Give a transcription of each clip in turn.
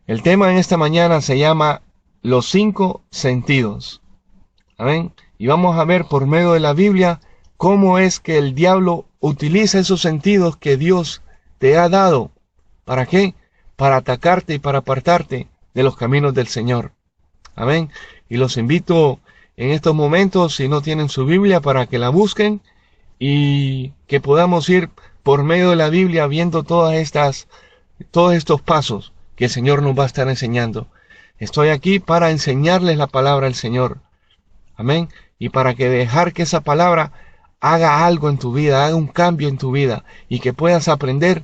El tema en esta mañana se llama los 5 sentidos. Amén. Y vamos a ver por medio de la Biblia cómo es que el diablo utiliza esos sentidos que Dios te ha dado. ¿Para qué? Para atacarte y para apartarte de los caminos del Señor. Amén. Y los invito en estos momentos, si no tienen su Biblia, para que la busquen y que podamos ir por medio de la Biblia viendo todos estos pasos que el Señor nos va a estar enseñando. Estoy aquí para enseñarles la palabra del Señor. Amén. Y para que dejar que esa palabra haga algo en tu vida, haga un cambio en tu vida y que puedas aprender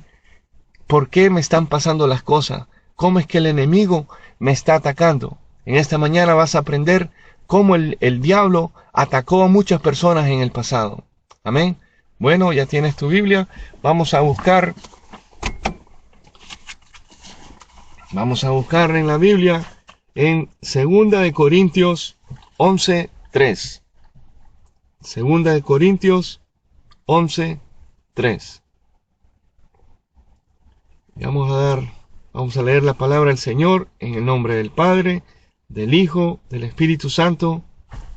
por qué me están pasando las cosas, cómo es que el enemigo me está atacando. En esta mañana vas a aprender cómo el diablo atacó a muchas personas en el pasado. Amén. Bueno, ya tienes tu Biblia. Vamos a buscar en la Biblia en 2 Corintios 11:3. 2 Corintios 11:3. Vamos a leer la palabra del Señor en el nombre del Padre, del Hijo, del Espíritu Santo.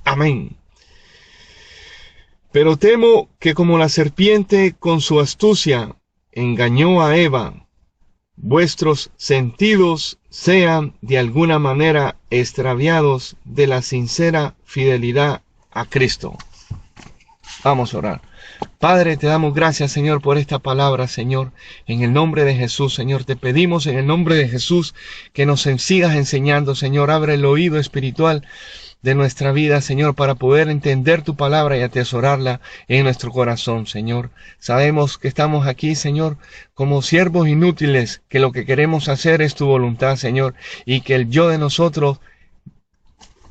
Amén. Pero temo que como la serpiente con su astucia engañó a Eva, vuestros sentidos sean de alguna manera extraviados de la sincera fidelidad a Cristo. Vamos a orar. Padre, te damos gracias, Señor, por esta palabra, Señor. En el nombre de Jesús, Señor, te pedimos en el nombre de Jesús que nos sigas enseñando, Señor. Abre el oído espiritual de nuestra vida, Señor, para poder entender tu palabra y atesorarla en nuestro corazón, Señor. Sabemos que estamos aquí, Señor, como siervos inútiles, que lo que queremos hacer es tu voluntad, Señor, y que el yo de nosotros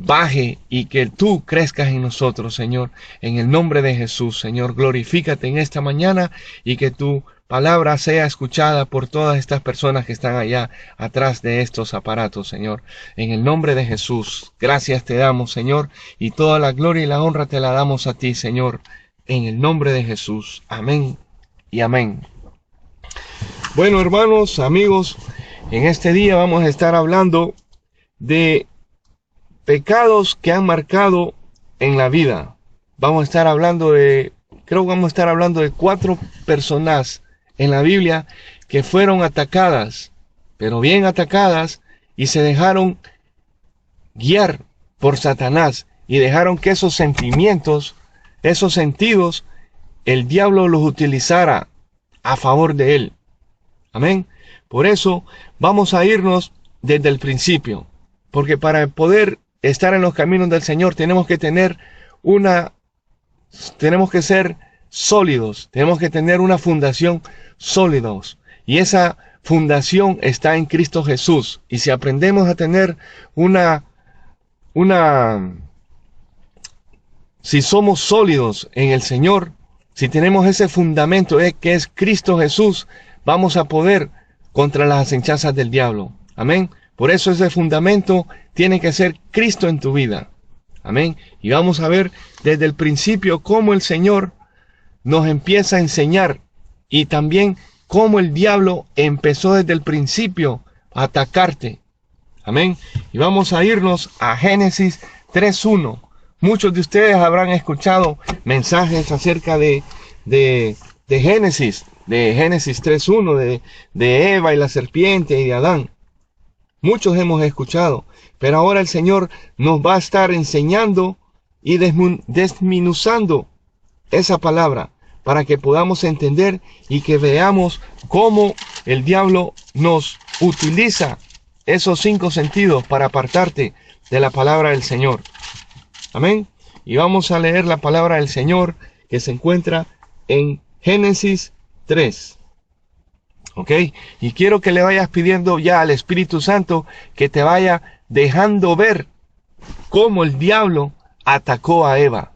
baje y que tú crezcas en nosotros, Señor. En el nombre de Jesús, Señor, glorifícate en esta mañana y que tu palabra sea escuchada por todas estas personas que están allá atrás de estos aparatos, Señor. En el nombre de Jesús, gracias te damos, Señor, y toda la gloria y la honra te la damos a ti, Señor. En el nombre de Jesús. Amén y amén. Bueno, hermanos, amigos, en este día vamos a estar hablando de pecados que han marcado en la vida. Vamos a estar hablando de 4 personas en la Biblia que fueron atacadas, pero bien atacadas, y se dejaron guiar por Satanás y dejaron que esos sentimientos, esos sentidos, el diablo los utilizara a favor de él. Amén. Por eso vamos a irnos desde el principio, porque para poder estar en los caminos del Señor tenemos que ser sólidos, tenemos que tener una fundación sólidos, y esa fundación está en Cristo Jesús. Y si aprendemos a tener si somos sólidos en el Señor, si tenemos ese fundamento que es Cristo Jesús, vamos a poder contra las acechanzas del diablo. Amén. Por eso ese fundamento tiene que ser Cristo en tu vida. Amén. Y vamos a ver desde el principio cómo el Señor nos empieza a enseñar, y también cómo el diablo empezó desde el principio a atacarte. Amén. Y vamos a irnos a Génesis 3:1. Muchos de ustedes habrán escuchado mensajes acerca de Génesis 3:1, de Eva y la serpiente y de Adán. Muchos hemos escuchado, pero ahora el Señor nos va a estar enseñando y desminuzando esa palabra para que podamos entender y que veamos cómo el diablo nos utiliza esos 5 sentidos para apartarte de la palabra del Señor. Amén. Y vamos a leer la palabra del Señor que se encuentra en Génesis 3. ¿Ok? Y quiero que le vayas pidiendo ya al Espíritu Santo que te vaya dejando ver cómo el diablo atacó a Eva.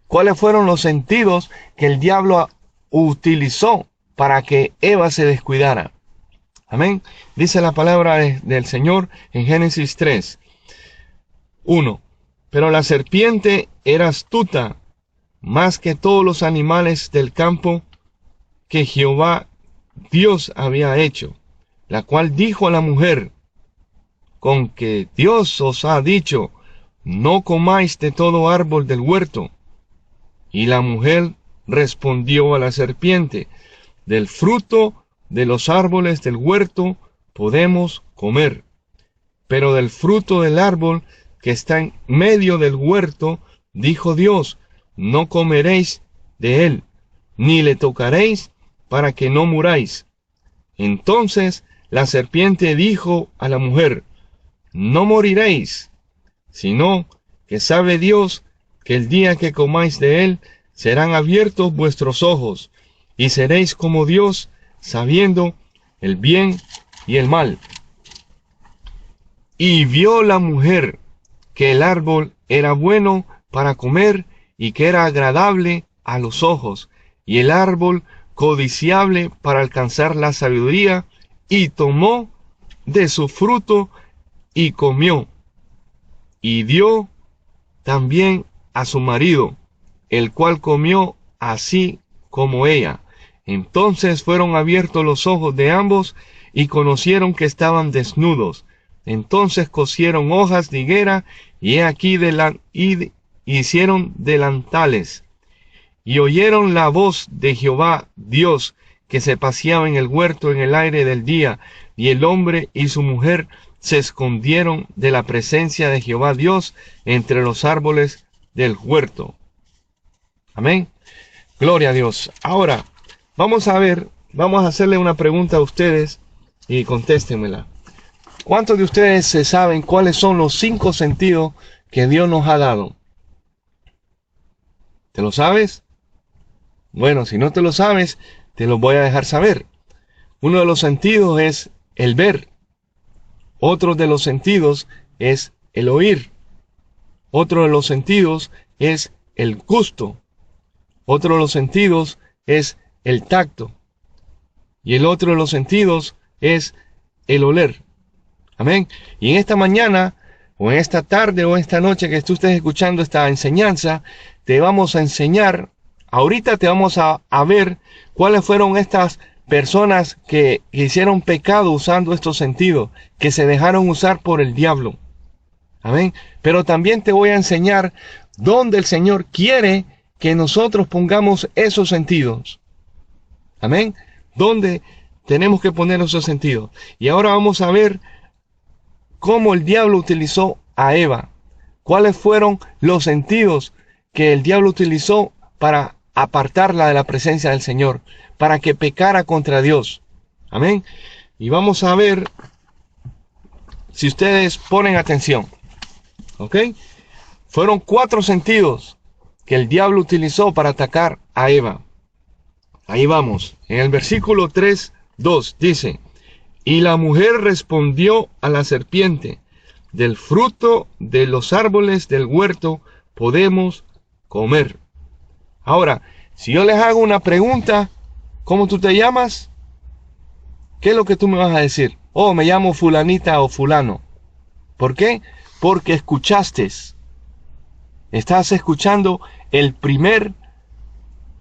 ¿Cuáles fueron los sentidos que el diablo utilizó para que Eva se descuidara? Amén. Dice la palabra del Señor en Génesis 3:1. Pero la serpiente era astuta más que todos los animales del campo que Jehová Dios había hecho, la cual dijo a la mujer: con que Dios os ha dicho, no comáis de todo árbol del huerto? Y la mujer respondió a la serpiente, del fruto de los árboles del huerto podemos comer, pero del fruto del árbol que está en medio del huerto, dijo Dios, no comeréis de él, ni le tocaréis, para que no muráis. Entonces la serpiente dijo a la mujer, no moriréis, sino que sabe Dios que el día que comáis de él, serán abiertos vuestros ojos, y seréis como Dios, sabiendo el bien y el mal. Y vio la mujer que el árbol era bueno para comer, y que era agradable a los ojos, y el árbol codiciable para alcanzar la sabiduría, y tomó de su fruto y comió, y dio también a su marido, el cual comió así como ella. Entonces fueron abiertos los ojos de ambos, y conocieron que estaban desnudos. Entonces cosieron hojas de higuera, y he aquí hicieron delantales. Y oyeron la voz de Jehová Dios, que se paseaba en el huerto en el aire del día, y el hombre y su mujer se escondieron de la presencia de Jehová Dios entre los árboles del huerto. Amén. Gloria a Dios. Ahora, vamos a hacerle una pregunta a ustedes y contéstenmela. ¿Cuántos de ustedes se saben cuáles son los 5 sentidos que Dios nos ha dado? ¿Te lo sabes? Bueno, si no te lo sabes, te lo voy a dejar saber. Uno de los sentidos es el ver. Otro de los sentidos es el oír. Otro de los sentidos es el gusto. Otro de los sentidos es el tacto. Y el otro de los sentidos es el oler. Amén. Y en esta mañana, o en esta tarde, o esta noche que tú estés escuchando esta enseñanza, te vamos a enseñar, ahorita te vamos a ver cuáles fueron estas personas que hicieron pecado usando estos sentidos, que se dejaron usar por el diablo. Amén. Pero también te voy a enseñar dónde el Señor quiere que nosotros pongamos esos sentidos. Amén. ¿Dónde tenemos que poner esos sentidos? Y ahora vamos a ver cómo el diablo utilizó a Eva. ¿Cuáles fueron los sentidos que el diablo utilizó para apartarla de la presencia del Señor? Para que pecara contra Dios. Amén. Y vamos a ver si ustedes ponen atención. ¿Ok? Fueron 4 sentidos que el diablo utilizó para atacar a Eva. Ahí vamos. En el versículo 3:2 dice, y la mujer respondió a la serpiente, del fruto de los árboles del huerto podemos comer. Ahora, si yo les hago una pregunta, ¿cómo tú te llamas? ¿Qué es lo que tú me vas a decir? Oh, me llamo fulanita o fulano. ¿Por qué? Porque escuchaste. Estás escuchando el primer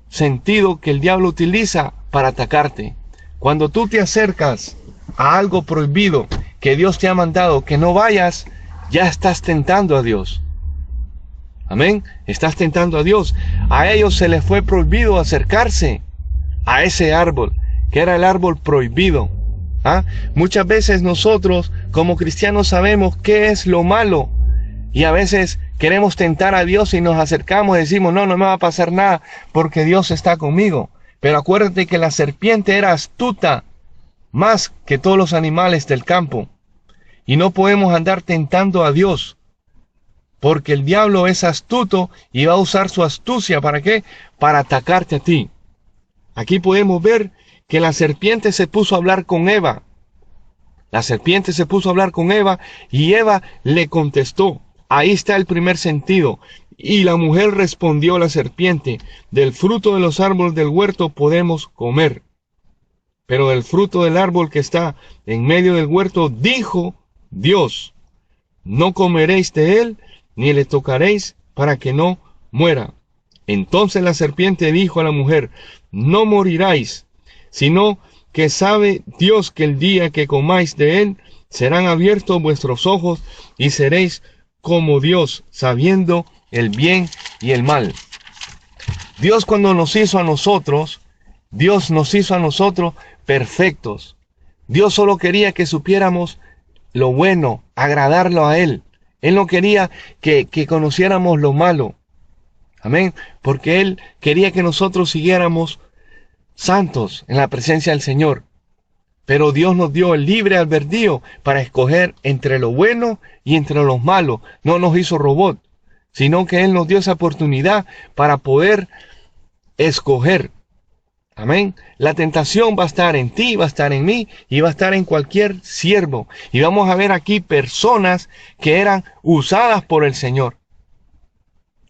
sentido que el diablo utiliza para atacarte. Cuando tú te acercas a algo prohibido que Dios te ha mandado que no vayas, ya estás tentando a Dios. Amén. Estás tentando a Dios. A ellos se les fue prohibido acercarse a ese árbol, que era el árbol prohibido. Muchas veces nosotros como cristianos sabemos qué es lo malo, y a veces queremos tentar a Dios y nos acercamos y decimos, no me va a pasar nada porque Dios está conmigo. Pero acuérdate que la serpiente era astuta más que todos los animales del campo, y no podemos andar tentando a Dios, porque el diablo es astuto y va a usar su astucia. ¿Para qué? Para atacarte a ti. Aquí podemos ver que la serpiente se puso a hablar con Eva. La serpiente se puso a hablar con Eva y Eva le contestó. Ahí está el primer sentido. Y la mujer respondió a la serpiente, del fruto de los árboles del huerto podemos comer. Pero del fruto del árbol que está en medio del huerto, dijo Dios, no comeréis de él, ni le tocaréis para que no muera. Entonces la serpiente dijo a la mujer, no moriráis, sino que sabe Dios que el día que comáis de él, serán abiertos vuestros ojos y seréis como Dios, sabiendo el bien y el mal. Dios cuando nos hizo a nosotros, Dios nos hizo a nosotros perfectos. Dios solo quería que supiéramos lo bueno, agradarlo a Él. Él no quería que conociéramos lo malo. Amén. Porque Él quería que nosotros siguiéramos santos en la presencia del Señor. Pero Dios nos dio el libre albedrío para escoger entre lo bueno y entre los malos. No nos hizo robot, sino que Él nos dio esa oportunidad para poder escoger. Amén. La tentación va a estar en ti, va a estar en mí y va a estar en cualquier siervo. Y vamos a ver aquí personas que eran usadas por el Señor.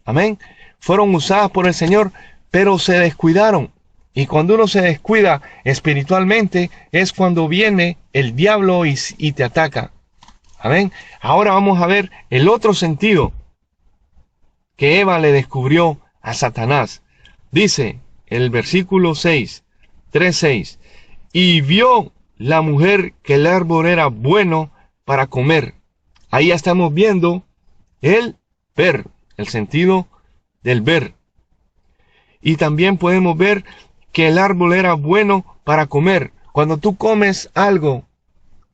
Amén. Fueron usadas por el Señor, pero se descuidaron. Y cuando uno se descuida espiritualmente es cuando viene el diablo y te ataca. Amén. Ahora vamos a ver el otro sentido que Eva le descubrió a Satanás. Dice el versículo 6, 3:6, y vio la mujer que el árbol era bueno para comer. Ahí ya estamos viendo el ver, el sentido del ver. Y también podemos ver que el árbol era bueno para comer. Cuando tú comes algo,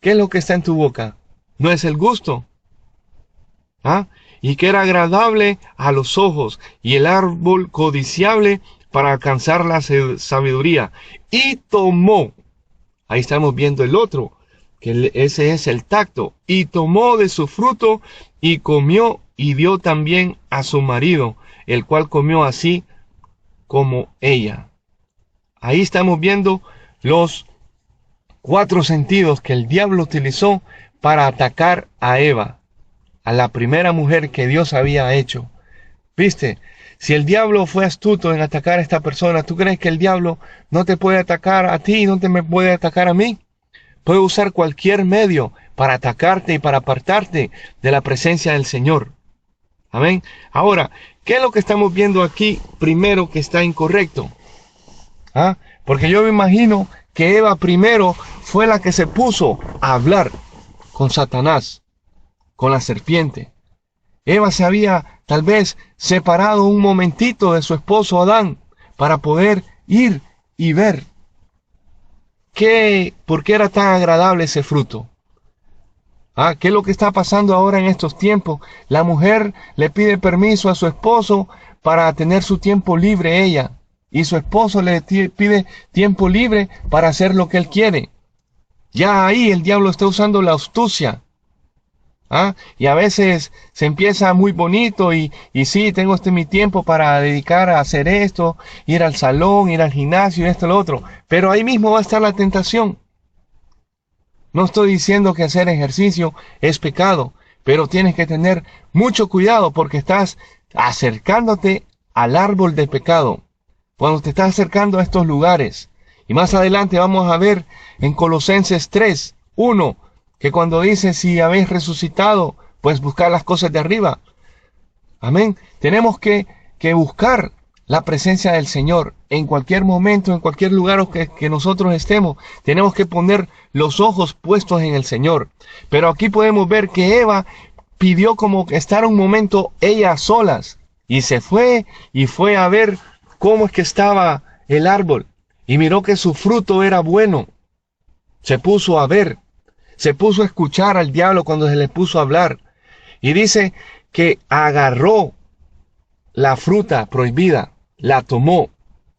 ¿qué es lo que está en tu boca? No es el gusto. ¿Ah? Y que era agradable a los ojos, y el árbol codiciable para alcanzar la sabiduría. Y tomó, ahí estamos viendo el otro, que ese es el tacto, y tomó de su fruto, y comió, y dio también a su marido, el cual comió así como ella. Ahí estamos viendo los 4 sentidos que el diablo utilizó para atacar a Eva, a la primera mujer que Dios había hecho. ¿Viste? Si el diablo fue astuto en atacar a esta persona, ¿tú crees que el diablo no te puede atacar a ti y no te me puede atacar a mí? Puede usar cualquier medio para atacarte y para apartarte de la presencia del Señor. Amén. Ahora, ¿qué es lo que estamos viendo aquí primero que está incorrecto? ¿Ah? Porque yo me imagino que Eva primero fue la que se puso a hablar con Satanás, con la serpiente. Eva se había tal vez separado un momentito de su esposo Adán para poder ir y ver por qué era tan agradable ese fruto. ¿Qué es lo que está pasando ahora en estos tiempos? La mujer le pide permiso a su esposo para tener su tiempo libre ella. Y su esposo le pide tiempo libre para hacer lo que él quiere. Ya ahí el diablo está usando la astucia. Y a veces se empieza muy bonito y sí, tengo mi tiempo para dedicar a hacer esto, ir al salón, ir al gimnasio, esto, lo otro. Pero ahí mismo va a estar la tentación. No estoy diciendo que hacer ejercicio es pecado, pero tienes que tener mucho cuidado porque estás acercándote al árbol del pecado. Cuando te estás acercando a estos lugares. Y más adelante vamos a ver en Colosenses 3:1, que cuando dice, si habéis resucitado, pues buscar las cosas de arriba. Amén. Tenemos que buscar la presencia del Señor en cualquier momento, en cualquier lugar que nosotros estemos. Tenemos que poner los ojos puestos en el Señor. Pero aquí podemos ver que Eva pidió como estar un momento ella a solas. Y se fue y fue a ver cómo es que estaba el árbol. Y miró que su fruto era bueno. Se puso a ver. Se puso a escuchar al diablo cuando se le puso a hablar. Y dice que agarró la fruta prohibida, la tomó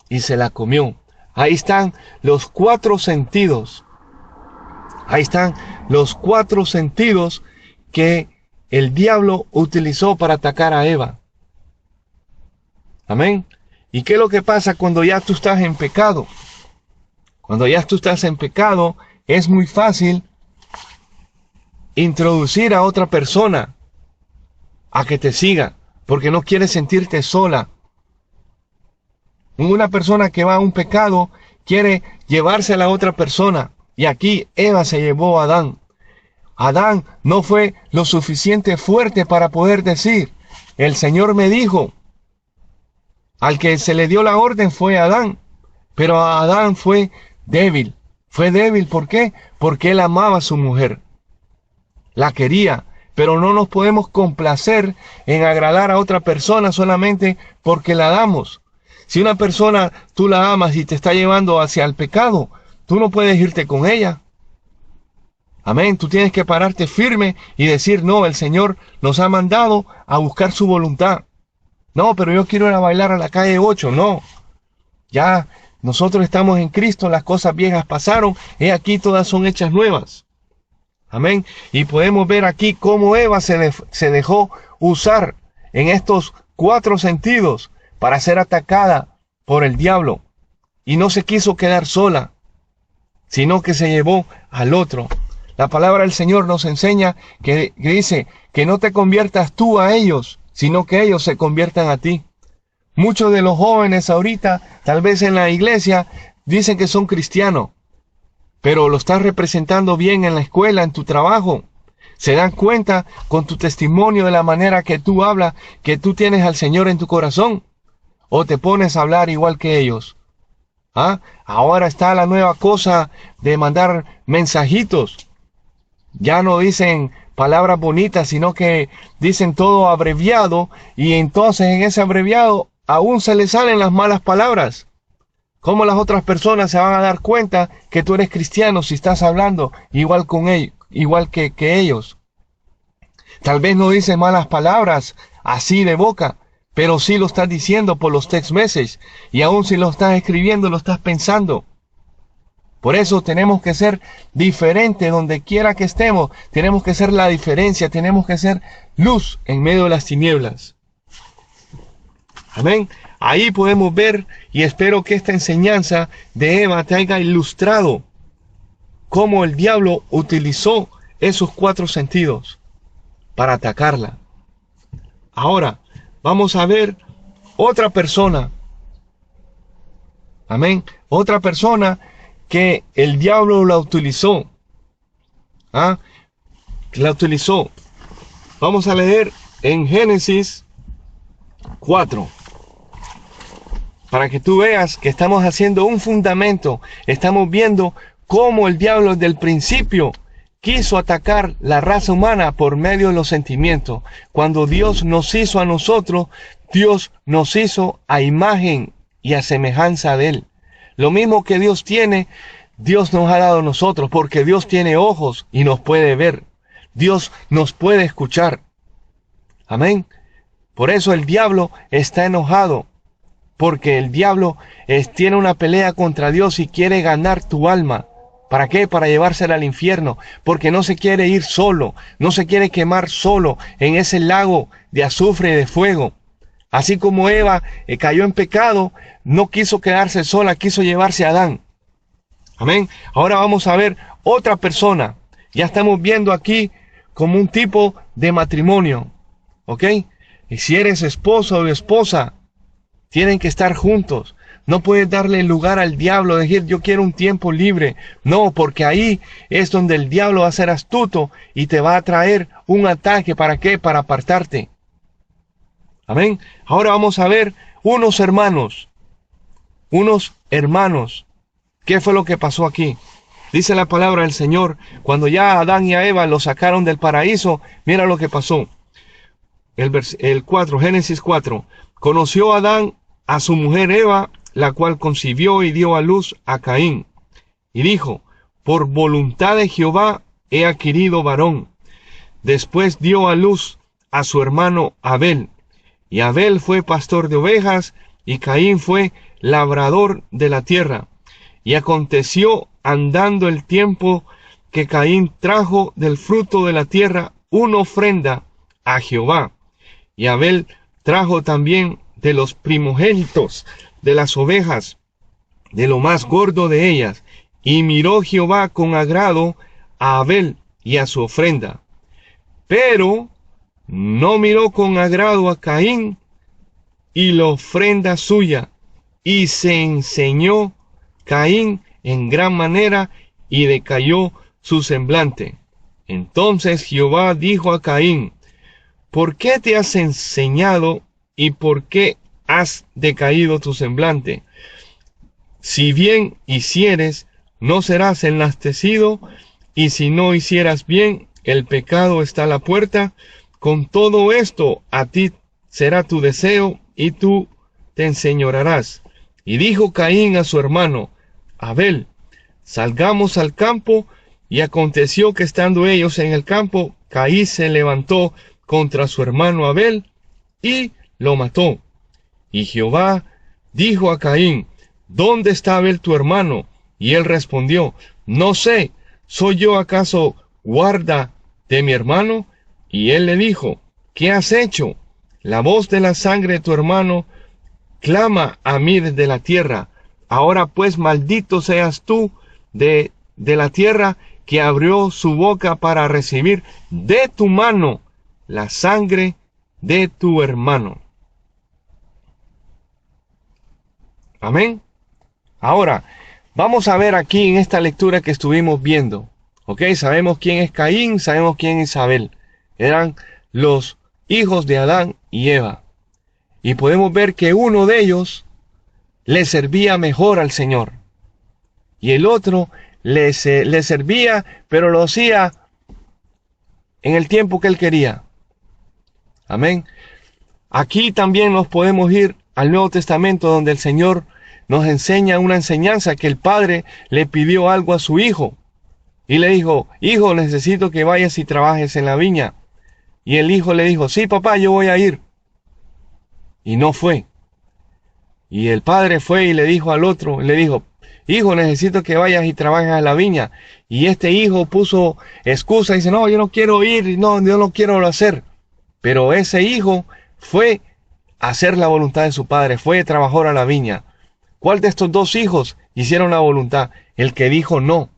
y se la comió. Ahí están los 4 sentidos. Ahí están los 4 sentidos que el diablo utilizó para atacar a Eva. Amén. ¿Y qué es lo que pasa cuando ya tú estás en pecado? Cuando ya tú estás en pecado, es muy fácil introducir a otra persona a que te siga, porque no quieres sentirte sola. Una persona que va a un pecado quiere llevarse a la otra persona. Y aquí Eva se llevó a Adán. Adán no fue lo suficiente fuerte para poder decir, el Señor me dijo. Al que se le dio la orden fue Adán. Pero Adán fue débil. Fue débil, ¿por qué? Porque él amaba a su mujer. la quería, pero no nos podemos complacer en agradar a otra persona solamente porque la damos. Si una persona tú la amas y te está llevando hacia el pecado, tú no puedes irte con ella. Amén. Tú tienes que pararte firme y decir, no, el Señor nos ha mandado a buscar su voluntad. No, pero yo quiero ir a bailar a la calle 8. No. Ya nosotros estamos en Cristo, las cosas viejas pasaron, y aquí todas son hechas nuevas. Amén. Y podemos ver aquí cómo Eva se dejó usar en estos 4 sentidos para ser atacada por el diablo. Y no se quiso quedar sola, sino que se llevó al otro. La palabra del Señor nos enseña que dice que no te conviertas tú a ellos, sino que ellos se conviertan a ti. Muchos de los jóvenes ahorita, tal vez en la iglesia, dicen que son cristianos, pero lo estás representando bien en la escuela, en tu trabajo. Se dan cuenta con tu testimonio de la manera que tú hablas, que tú tienes al Señor en tu corazón, o te pones a hablar igual que ellos. Ahora está la nueva cosa de mandar mensajitos. Ya no dicen palabras bonitas, sino que dicen todo abreviado, y entonces en ese abreviado aún se les salen las malas palabras. ¿Cómo las otras personas se van a dar cuenta que tú eres cristiano si estás hablando igual con ellos, igual que ellos? Tal vez no dices malas palabras así de boca, pero sí lo estás diciendo por los text messages, y aún si lo estás escribiendo, lo estás pensando. Por eso tenemos que ser diferentes donde quiera que estemos. Tenemos que ser la diferencia, tenemos que ser luz en medio de las tinieblas. Amén. Ahí podemos ver, y espero que esta enseñanza de Eva te haya ilustrado cómo el diablo utilizó esos 4 sentidos para atacarla. Ahora, vamos a ver otra persona. Amén. Otra persona que el diablo la utilizó. La utilizó. Vamos a leer en Génesis 4. Para que tú veas que estamos haciendo un fundamento. Estamos viendo cómo el diablo desde el principio quiso atacar la raza humana por medio de los sentimientos. Cuando Dios nos hizo a nosotros, Dios nos hizo a imagen y a semejanza de Él. Lo mismo que Dios tiene, Dios nos ha dado a nosotros, porque Dios tiene ojos y nos puede ver. Dios nos puede escuchar. Amén. Por eso el diablo está enojado, porque el diablo tiene una pelea contra Dios y quiere ganar tu alma. ¿Para qué? Para llevársela al infierno, porque no se quiere ir solo, no se quiere quemar solo en ese lago de azufre y de fuego. Así como Eva cayó en pecado, no quiso quedarse sola, quiso llevarse a Adán. Amén. Ahora vamos a ver otra persona. Ya estamos viendo aquí como un tipo de matrimonio. ¿Ok? Y si eres esposo o esposa, tienen que estar juntos. No puedes darle lugar al diablo, decir yo quiero un tiempo libre. No, porque ahí es donde el diablo va a ser astuto y te va a traer un ataque. ¿Para qué? Para apartarte. Amén. Ahora vamos a ver unos hermanos. ¿Qué fue lo que pasó aquí? Dice la palabra del Señor, cuando ya a Adán y a Eva los sacaron del paraíso, mira lo que pasó. El 4, Génesis 4. Conoció Adán a su mujer Eva, la cual concibió y dio a luz a Caín. Y dijo, por voluntad de Jehová he adquirido varón. Después dio a luz a su hermano Abel. Y Abel fue pastor de ovejas, y Caín fue labrador de la tierra. Y aconteció andando el tiempo que Caín trajo del fruto de la tierra una ofrenda a Jehová. Y Abel trajo también de los primogénitos de las ovejas, de lo más gordo de ellas. Y miró Jehová con agrado a Abel y a su ofrenda. Pero no miró con agrado a Caín y la ofrenda suya. Y se enseñó Caín en gran manera y decayó su semblante. Entonces Jehová dijo a Caín, ¿por qué te has enseñado y por qué has decaído tu semblante? Si bien hicieres, no serás enlastecido, y si no hicieras bien, el pecado está a la puerta. Con todo esto, a ti será tu deseo y tú te enseñorearás. Y dijo Caín a su hermano Abel: salgamos al campo. Y aconteció que estando ellos en el campo, Caín se levantó contra su hermano Abel y lo mató. Y Jehová dijo a Caín: ¿dónde está Abel tu hermano? Y él respondió: no sé, ¿soy yo acaso guarda de mi hermano? Y él le dijo: ¿qué has hecho? La voz de la sangre de tu hermano clama a mí desde la tierra. Ahora pues maldito seas tú de la tierra, que abrió su boca para recibir de tu mano la sangre de tu hermano. Amén. Ahora, vamos a ver aquí en esta lectura que estuvimos viendo. Ok, sabemos quién es Caín, sabemos quién es Abel. Eran los hijos de Adán y Eva. Y podemos ver que uno de ellos le servía mejor al Señor. Y el otro le servía, pero lo hacía en el tiempo que él quería. Amén. Aquí también nos podemos ir al Nuevo Testamento, donde el Señor nos enseña una enseñanza, que el padre le pidió algo a su hijo. Y le dijo: hijo, necesito que vayas y trabajes en la viña. Y el hijo le dijo: sí, papá, yo voy a ir. Y no fue. Y el padre fue y le dijo al otro, le dijo: hijo, necesito que vayas y trabajes a la viña. Y este hijo puso excusa y dice: no, yo no quiero ir, no, yo no quiero hacer. Pero ese hijo fue a hacer la voluntad de su padre, fue a trabajar a la viña. ¿Cuál de estos dos hijos hicieron la voluntad? El que dijo no.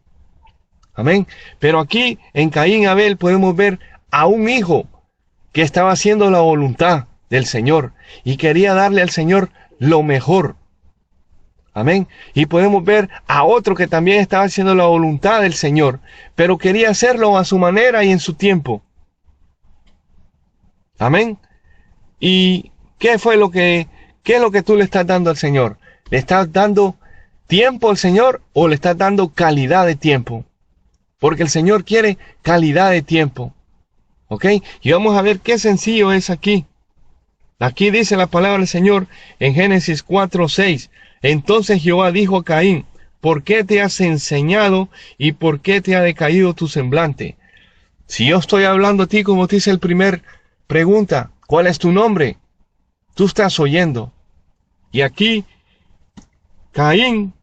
Amén. Pero aquí en Caín y Abel podemos ver a un hijo que estaba haciendo la voluntad del Señor y quería darle al Señor lo mejor. Amén. Y podemos ver a otro que también estaba haciendo la voluntad del Señor, pero quería hacerlo a su manera y en su tiempo. Amén. ¿Y qué es lo que tú le estás dando al Señor? ¿Le estás dando tiempo al Señor o le estás dando calidad de tiempo? Porque el Señor quiere calidad de tiempo. ¿Ok? Y vamos a ver qué sencillo es aquí. Aquí dice la palabra del Señor en Génesis 4:6. Entonces Jehová dijo a Caín: ¿por qué te has enseñado y por qué te ha decaído tu semblante? Si yo estoy hablando a ti, como te hice el primer pregunta, ¿cuál es tu nombre? Tú estás oyendo. Y aquí Caín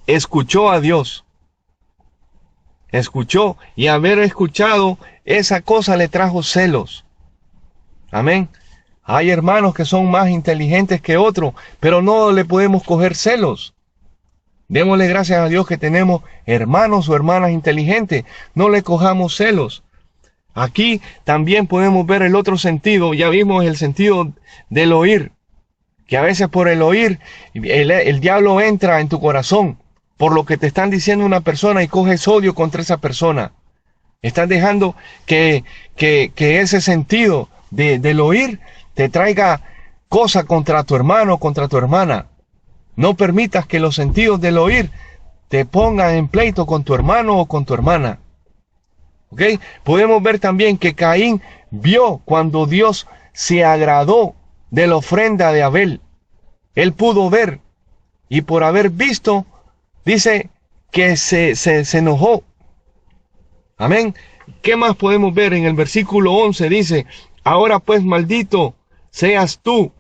escuchó a Dios. Escuchó, y haber escuchado esa cosa le trajo celos. Amén. Hay hermanos que son más inteligentes que otros, pero no le podemos coger celos. Démosle gracias a Dios que tenemos hermanos o hermanas inteligentes. No le cojamos celos. Aquí también podemos ver el otro sentido. Ya vimos el sentido del oír. Que a veces por el oír, el diablo entra en tu corazón por lo que te están diciendo una persona y coges odio contra esa persona. Estás dejando que ese sentido del oír te traiga cosa contra tu hermano o contra tu hermana. No permitas que los sentidos del oír te pongan en pleito con tu hermano o con tu hermana. ¿Ok? Podemos ver también que Caín vio cuando Dios se agradó de la ofrenda de Abel. Él pudo ver, y por haber visto, dice que se enojó. Amén. ¿Qué más podemos ver? En el versículo 11 dice: ahora pues maldito seas tú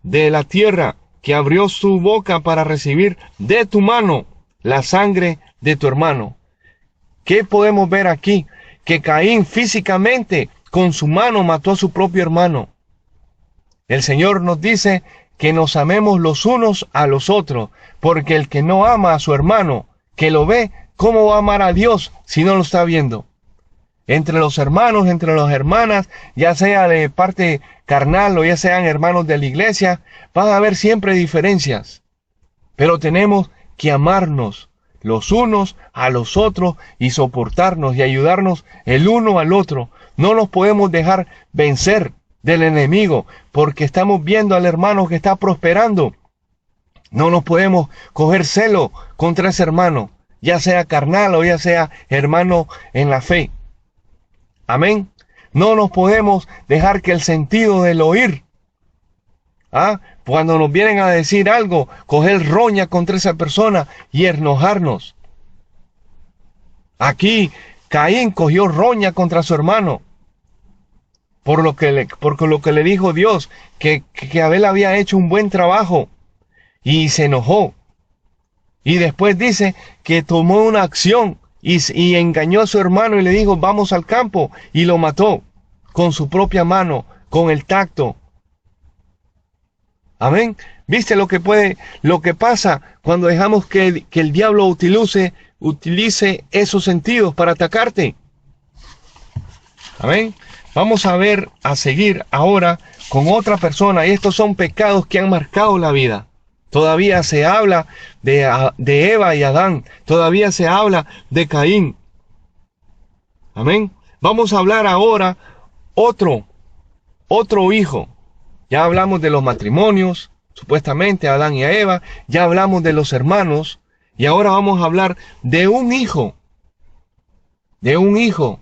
de la tierra, que abrió su boca para recibir de tu mano la sangre de tu hermano. ¿Qué podemos ver aquí? Que Caín físicamente con su mano mató a su propio hermano. El Señor nos dice que nos amemos los unos a los otros, porque el que no ama a su hermano, que lo ve, ¿cómo va a amar a Dios si no lo está viendo? Entre los hermanos, entre las hermanas, ya sea de parte carnal o ya sean hermanos de la iglesia, van a haber siempre diferencias. Pero tenemos que amarnos los unos a los otros y soportarnos y ayudarnos el uno al otro. No nos podemos dejar vencer del enemigo porque estamos viendo al hermano que está prosperando. No nos podemos coger celo contra ese hermano ya sea carnal o ya sea hermano en la fe. Amén. No nos podemos dejar que el sentido del oír, cuando nos vienen a decir algo, coger roña contra esa persona y enojarnos. Aquí Caín cogió roña contra su hermano por lo que le dijo Dios, que Abel había hecho un buen trabajo, y se enojó. Y después dice que tomó una acción y engañó a su hermano y le dijo, vamos al campo, y lo mató con su propia mano, con el tacto. Amén. ¿Viste lo que pasa cuando dejamos que el diablo utilice esos sentidos para atacarte? Amén. Vamos a seguir ahora con otra persona, y estos son pecados que han marcado la vida. Todavía se habla de Eva y Adán, todavía se habla de Caín. Amén. Vamos a hablar ahora otro hijo. Ya hablamos de los matrimonios, supuestamente a Adán y a Eva, ya hablamos de los hermanos, y ahora vamos a hablar de un hijo. De un hijo.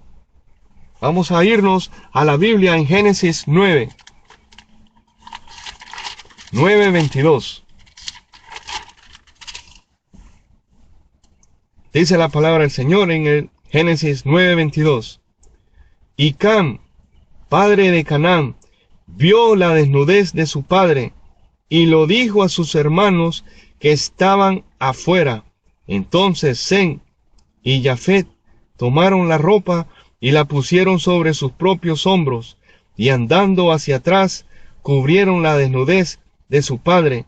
Vamos a irnos a la Biblia en Génesis 9:22. Dice la palabra del Señor en el Génesis 9:22. Y Cam, padre de Canaán, vio la desnudez de su padre y lo dijo a sus hermanos que estaban afuera. Entonces Sem y Jafet tomaron la ropa y la pusieron sobre sus propios hombros, y andando hacia atrás cubrieron la desnudez de su padre,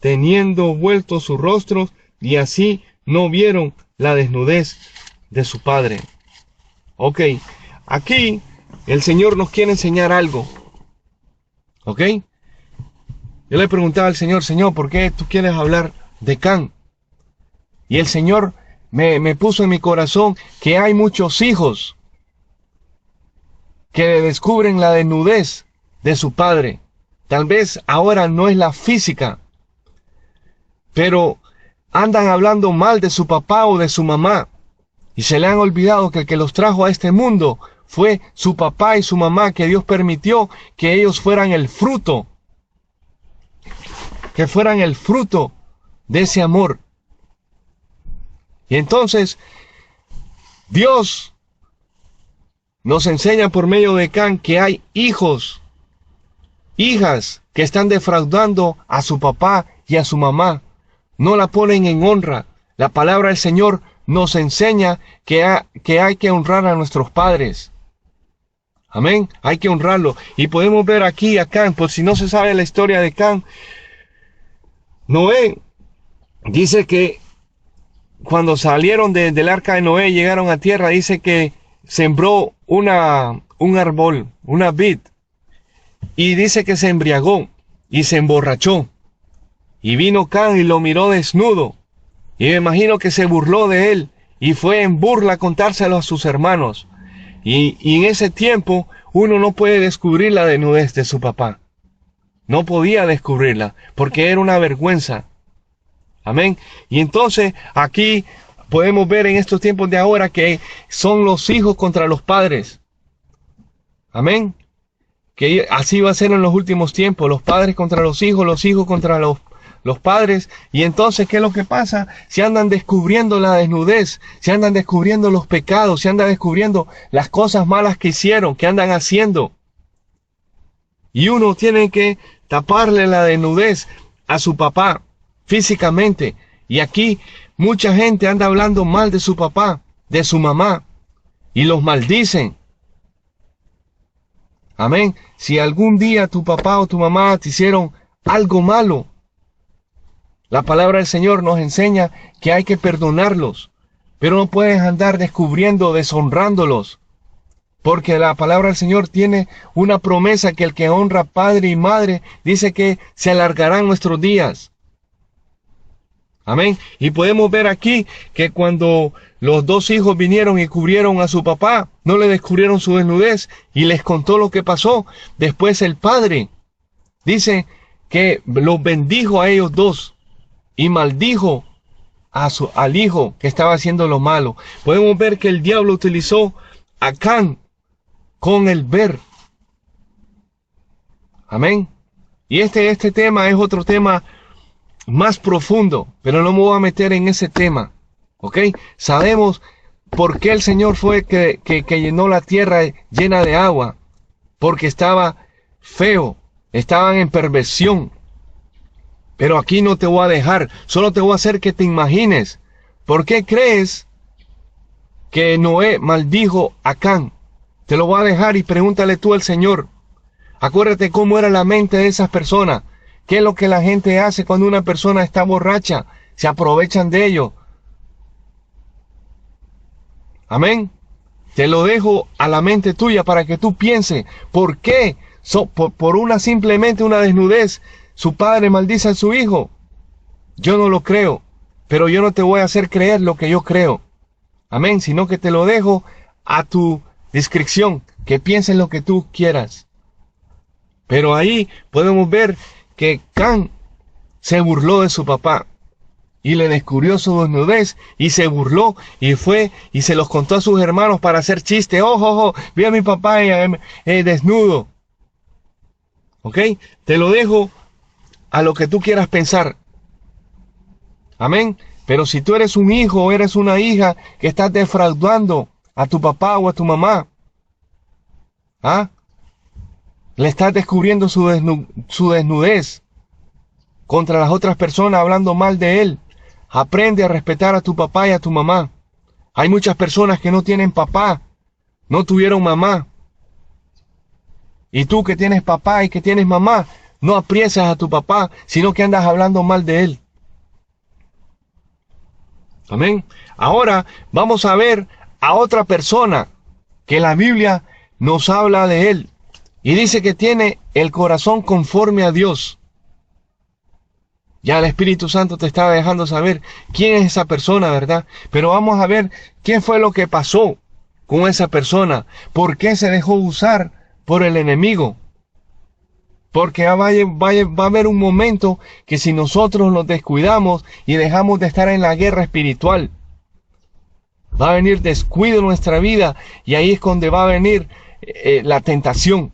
teniendo vueltos sus rostros, y así no vieron la desnudez de su padre. Ok, aquí el Señor nos quiere enseñar algo. Ok, yo le preguntaba al Señor, Señor, ¿por qué tú quieres hablar de Cam? Y el Señor me puso en mi corazón que hay muchos hijos que descubren la desnudez de su padre. Tal vez ahora no es la física, pero andan hablando mal de su papá o de su mamá, y se le han olvidado que el que los trajo a este mundo fue su papá y su mamá, que Dios permitió que ellos fueran el fruto, de ese amor. Y entonces Dios nos enseña por medio de Cam que hay hijos, hijas que están defraudando a su papá y a su mamá. No la ponen en honra. La palabra del Señor nos enseña que hay que honrar a nuestros padres. Amén. Hay que honrarlo. Y podemos ver aquí a Cam, por si no se sabe la historia de Cam. Noé dice que cuando salieron del arca de Noé, llegaron a tierra, dice que sembró un árbol, una vid, y dice que se embriagó y se emborrachó. Y vino Cam y lo miró desnudo, y me imagino que se burló de él, y fue en burla a contárselo a sus hermanos. Y en ese tiempo uno no puede descubrir la desnudez de su papá. No podía descubrirla, porque era una vergüenza. Amén. Y entonces aquí podemos ver en estos tiempos de ahora que son los hijos contra los padres. Amén. Que así va a ser en los últimos tiempos, los padres contra los hijos contra los padres. Y entonces, ¿qué es lo que pasa? Se andan descubriendo la desnudez, se andan descubriendo los pecados, se andan descubriendo las cosas malas que hicieron, que andan haciendo. Y uno tiene que taparle la desnudez a su papá físicamente. Y aquí mucha gente anda hablando mal de su papá, de su mamá, y los maldicen. Amén. Si algún día tu papá o tu mamá te hicieron algo malo, la palabra del Señor nos enseña que hay que perdonarlos, pero no puedes andar descubriendo, deshonrándolos, porque la palabra del Señor tiene una promesa que el que honra padre y madre dice que se alargarán nuestros días. Amén. Y podemos ver aquí que cuando los dos hijos vinieron y cubrieron a su papá, no le descubrieron su desnudez y les contó lo que pasó. Después el padre dice que los bendijo a ellos dos y maldijo al hijo que estaba haciendo lo malo. Podemos ver que el diablo utilizó a Can con el ver. Amén. Y este tema es otro tema más profundo, pero no me voy a meter en ese tema. ¿Ok? Sabemos por qué el Señor fue que llenó la tierra llena de agua. Porque estaba feo, estaban en perversión. Pero aquí no te voy a dejar, solo te voy a hacer que te imagines. ¿Por qué crees que Noé maldijo a Can? Te lo voy a dejar y pregúntale tú al Señor. Acuérdate cómo era la mente de esas personas. ¿Qué es lo que la gente hace cuando una persona está borracha? Se aprovechan de ello. Amén. Te lo dejo a la mente tuya para que tú pienses. ¿Por qué? Por simplemente una desnudez, su padre maldice a su hijo. Yo no lo creo. Pero yo no te voy a hacer creer lo que yo creo. Amén. Sino que te lo dejo a tu discreción. Que pienses lo que tú quieras. Pero ahí podemos ver que Can se burló de su papá y le descubrió su desnudez y se burló y fue y se los contó a sus hermanos para hacer chiste. Ojo, ojo, vi a mi papá desnudo. ¿Ok? Te lo dejo a lo que tú quieras pensar. Amén. Pero si tú eres un hijo o eres una hija que estás defraudando a tu papá o a tu mamá, le estás descubriendo su desnudez contra las otras personas hablando mal de él. Aprende a respetar a tu papá y a tu mamá. Hay muchas personas que no tienen papá, no tuvieron mamá. Y tú que tienes papá y que tienes mamá, no aprecias a tu papá, sino que andas hablando mal de él. Amén. Ahora vamos a ver a otra persona que la Biblia nos habla de él. Y dice que tiene el corazón conforme a Dios. Ya el Espíritu Santo te estaba dejando saber quién es esa persona, ¿verdad? Pero vamos a ver qué fue lo que pasó con esa persona. ¿Por qué se dejó usar por el enemigo? Porque va a haber un momento que si nosotros nos descuidamos y dejamos de estar en la guerra espiritual, va a venir descuido en nuestra vida y ahí es donde va a venir la tentación.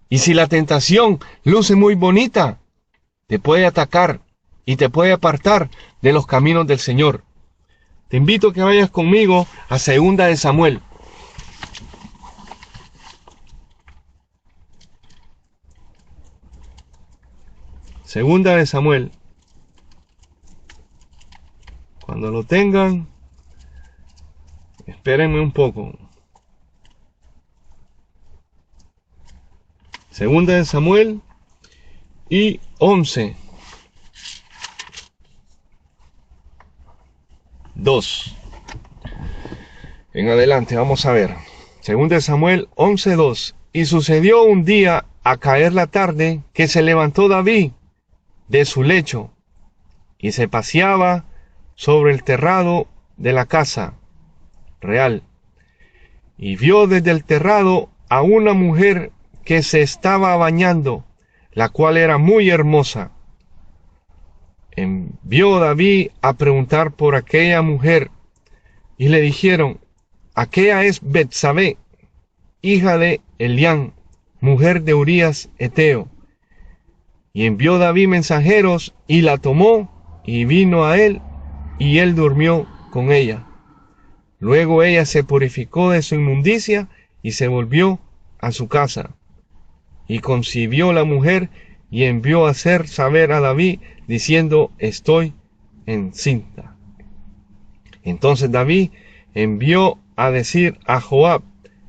Y si la tentación luce muy bonita, te puede atacar y te puede apartar de los caminos del Señor. Te invito a que vayas conmigo a 2 de Samuel. Segunda de Samuel. Cuando lo tengan, espérenme un poco. Segunda de Samuel y 11. 2. En adelante, vamos a ver. Segunda de Samuel 11:2. Y sucedió un día, a caer la tarde, que se levantó David de su lecho y se paseaba sobre el terrado de la casa real. Y vio desde el terrado a una mujer que se estaba bañando, la cual era muy hermosa. Envió David a preguntar por aquella mujer, y le dijeron: aquella es Betsabé, hija de Elián, mujer de Urías Eteo. Y envió David mensajeros, y la tomó, y vino a él, y él durmió con ella. Luego ella se purificó de su inmundicia, y se volvió a su casa. Y concibió la mujer, y envió a hacer saber a David, diciendo: estoy encinta. Entonces David envió a decir a Joab: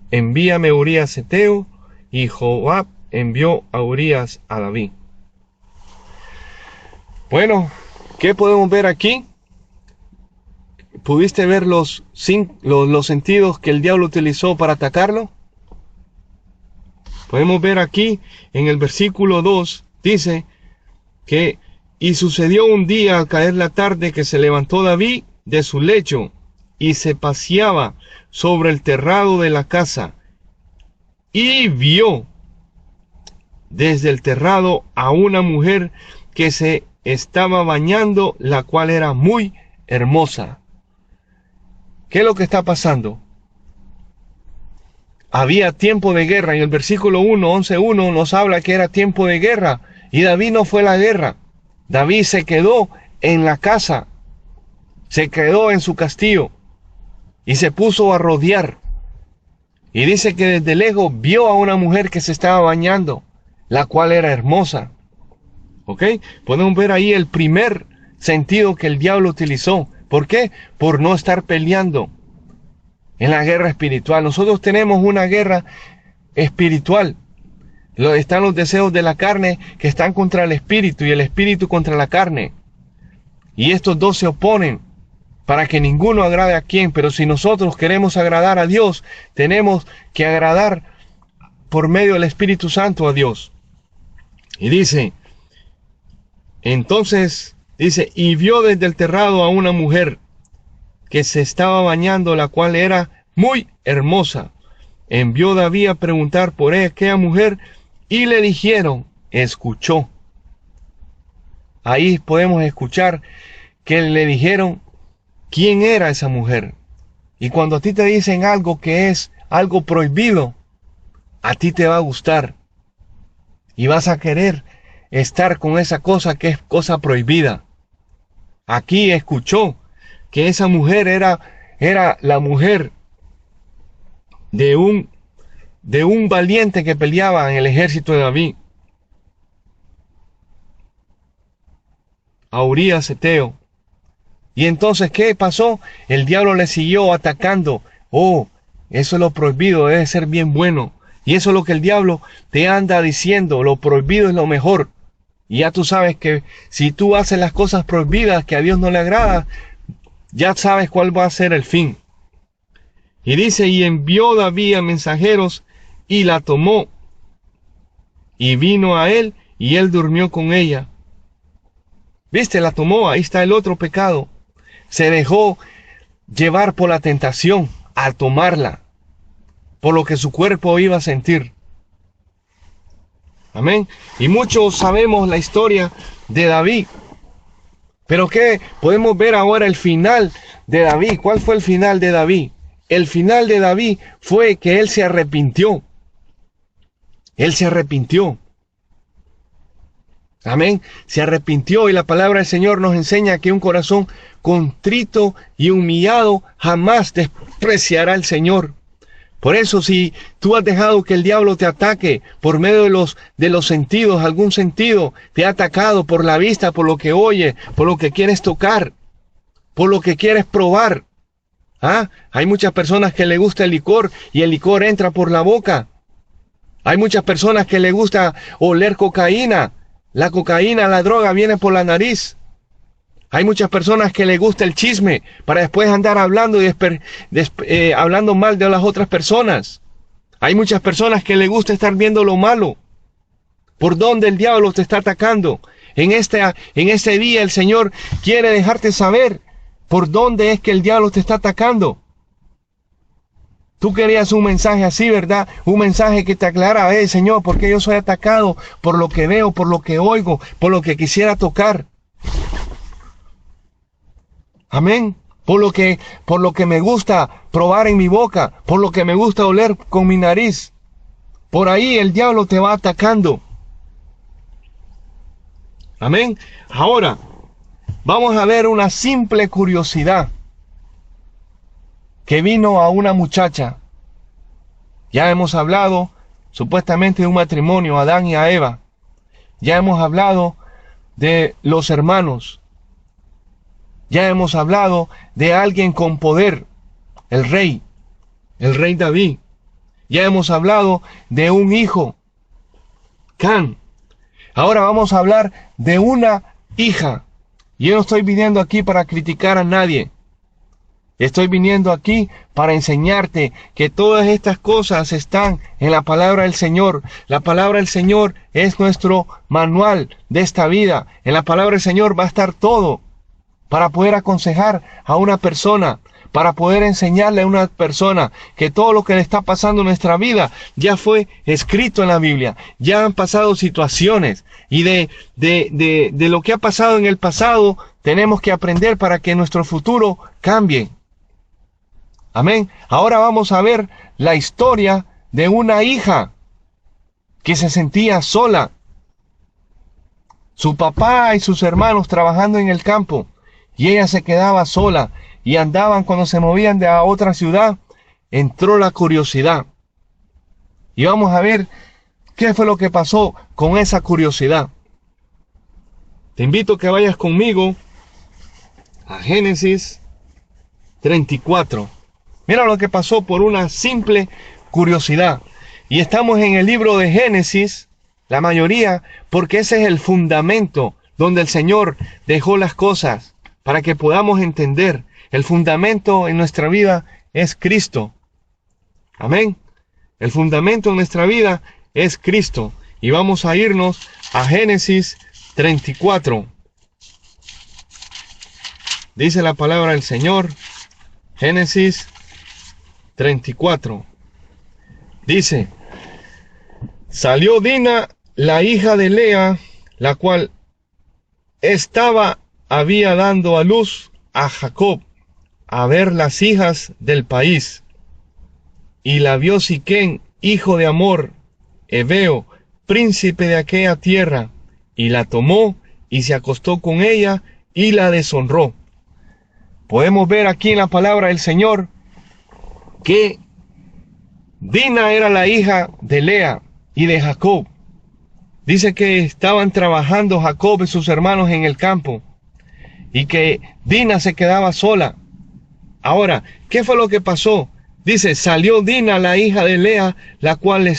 envíame a Urías Eteo, y Joab envió a Urías a David. Bueno, ¿qué podemos ver aquí? ¿Pudiste ver los sentidos que el diablo utilizó para atacarlo? Podemos ver aquí en el versículo 2, dice que: y sucedió un día al caer la tarde que se levantó David de su lecho y se paseaba sobre el terrado de la casa, y vio desde el terrado a una mujer que se estaba bañando, la cual era muy hermosa. ¿Qué es lo que está pasando? Había tiempo de guerra. En el versículo 11:1 nos habla que era tiempo de guerra. Y David no fue a la guerra. David se quedó en la casa. Se quedó en su castillo. Y se puso a rodear. Y dice que desde lejos vio a una mujer que se estaba bañando, la cual era hermosa. ¿Ok? Podemos ver ahí el primer sentido que el diablo utilizó. ¿Por qué? Por no estar peleando en la guerra espiritual. Nosotros tenemos una guerra espiritual. Están los deseos de la carne que están contra el espíritu y el espíritu contra la carne. Y estos dos se oponen para que ninguno agrade a quien. Pero si nosotros queremos agradar a Dios, tenemos que agradar por medio del Espíritu Santo a Dios. Y dice, entonces, dice, y vio desde el terrado a una mujer que se estaba bañando, la cual era muy hermosa. Envió David a preguntar por aquella mujer y le dijeron, escuchó. Ahí podemos escuchar que le dijeron quién era esa mujer. Y cuando a ti te dicen algo que es algo prohibido, a ti te va a gustar. Y vas a querer estar con esa cosa que es cosa prohibida. Aquí escuchó que esa mujer era la mujer de un valiente que peleaba en el ejército de David, a Urías Eteo. Y entonces, ¿qué pasó? El diablo le siguió atacando. Oh, eso es lo prohibido, debe ser bien bueno. Y eso es lo que el diablo te anda diciendo, lo prohibido es lo mejor. Y ya tú sabes que si tú haces las cosas prohibidas que a Dios no le agrada, ya sabes cuál va a ser el fin. Y dice, y envió David a mensajeros y la tomó. Y vino a él y él durmió con ella. ¿Viste? La tomó, ahí está el otro pecado. Se dejó llevar por la tentación al tomarla, por lo que su cuerpo iba a sentir. Amén. Y muchos sabemos la historia de David. Pero ¿qué? Podemos ver ahora el final de David. ¿Cuál fue el final de David? El final de David fue que él se arrepintió. Él se arrepintió. Amén. Se arrepintió y la palabra del Señor nos enseña que un corazón contrito y humillado jamás despreciará al Señor. Por eso, si tú has dejado que el diablo te ataque por medio de los sentidos, algún sentido te ha atacado por la vista, por lo que oye, por lo que quieres tocar, por lo que quieres probar. Hay muchas personas que le gusta el licor y el licor entra por la boca. Hay muchas personas que le gusta oler cocaína. La cocaína, la droga viene por la nariz. Hay muchas personas que les gusta el chisme para después andar hablando hablando mal de las otras personas. Hay muchas personas que les gusta estar viendo lo malo. ¿Por dónde el diablo te está atacando? En este día el Señor quiere dejarte saber por dónde es que el diablo te está atacando. Tú querías un mensaje así, ¿verdad? Un mensaje que te aclara, Señor, ¿por qué yo soy atacado? Por lo que veo, por lo que oigo, por lo que quisiera tocar. Amén. Por lo que me gusta probar en mi boca, por lo que me gusta oler con mi nariz. Por ahí el diablo te va atacando. Amén. Ahora, vamos a ver una simple curiosidad que vino a una muchacha. Ya hemos hablado supuestamente de un matrimonio, Adán y a Eva. Ya hemos hablado de los hermanos. Ya hemos hablado de alguien con poder, el rey David. Ya hemos hablado de un hijo, Can. Ahora vamos a hablar de una hija. Yo no estoy viniendo aquí para criticar a nadie. Estoy viniendo aquí para enseñarte que todas estas cosas están en la palabra del Señor. La palabra del Señor es nuestro manual de esta vida. En la palabra del Señor va a estar todo para poder aconsejar a una persona, para poder enseñarle a una persona que todo lo que le está pasando en nuestra vida ya fue escrito en la Biblia. Ya han pasado situaciones y de lo que ha pasado en el pasado tenemos que aprender para que nuestro futuro cambie. Amén. Ahora vamos a ver la historia de una hija que se sentía sola. Su papá y sus hermanos trabajando en el campo y ella se quedaba sola y andaban cuando se movían de a otra ciudad. Entró la curiosidad y vamos a ver qué fue lo que pasó con esa curiosidad. Te invito a que vayas conmigo a Génesis 34. Mira lo que pasó por una simple curiosidad. Y estamos en el libro de Génesis, la mayoría, porque ese es el fundamento donde el Señor dejó las cosas para que podamos entender. El fundamento en nuestra vida es Cristo. Amén. El fundamento en nuestra vida es Cristo. Y vamos a irnos a Génesis 34. Dice la palabra del Señor. Génesis 34. Dice: salió Dina, la hija de Lea, la cual había dando a luz a Jacob, a ver las hijas del país. Y la vio Siquén, hijo de Amor, heveo, príncipe de aquella tierra, y la tomó y se acostó con ella y la deshonró. Podemos ver aquí en la palabra del Señor que Dina era la hija de Lea y de Jacob. Dice que estaban trabajando Jacob y sus hermanos en el campo y que Dina se quedaba sola. Ahora, ¿qué fue lo que pasó? Dice: salió Dina, la hija de Lea, la cual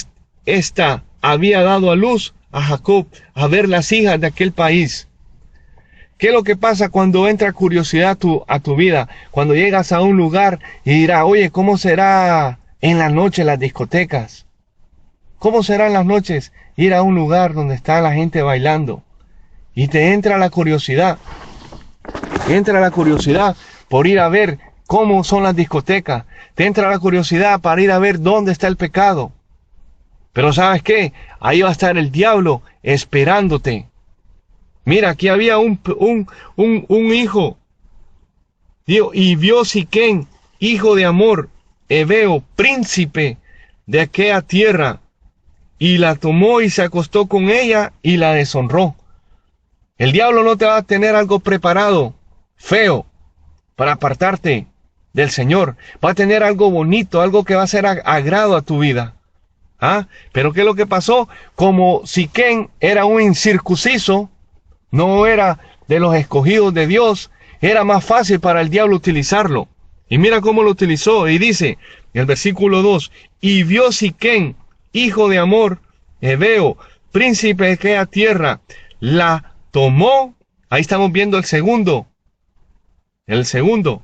ésta había dado a luz a Jacob, a ver las hijas de aquel país. ¿Qué es lo que pasa cuando entra curiosidad a tu vida? Cuando llegas a un lugar y dirás: oye, ¿cómo será en la noche las discotecas? ¿Cómo será en las noches ir a un lugar donde está la gente bailando? Y te entra la curiosidad. Entra la curiosidad por ir a ver cómo son las discotecas. Te entra la curiosidad para ir a ver dónde está el pecado. Pero ¿sabes qué? Ahí va a estar el diablo esperándote. Mira, aquí había un hijo. Y vio Siquén, hijo de Amor, heveo, príncipe de aquella tierra, y la tomó y se acostó con ella y la deshonró. El diablo no te va a tener algo preparado, feo, para apartarte del Señor. Va a tener algo bonito, algo que va a ser agrado a tu vida. ¿Ah? Pero ¿qué es lo que pasó? Como Siquén era un incircunciso, no era de los escogidos de Dios, era más fácil para el diablo utilizarlo. Y mira cómo lo utilizó. Y dice en el versículo 2: y vio Siquén, hijo de Amor, heveo, príncipe de aquella tierra, la tomó. Ahí estamos viendo el segundo. El segundo.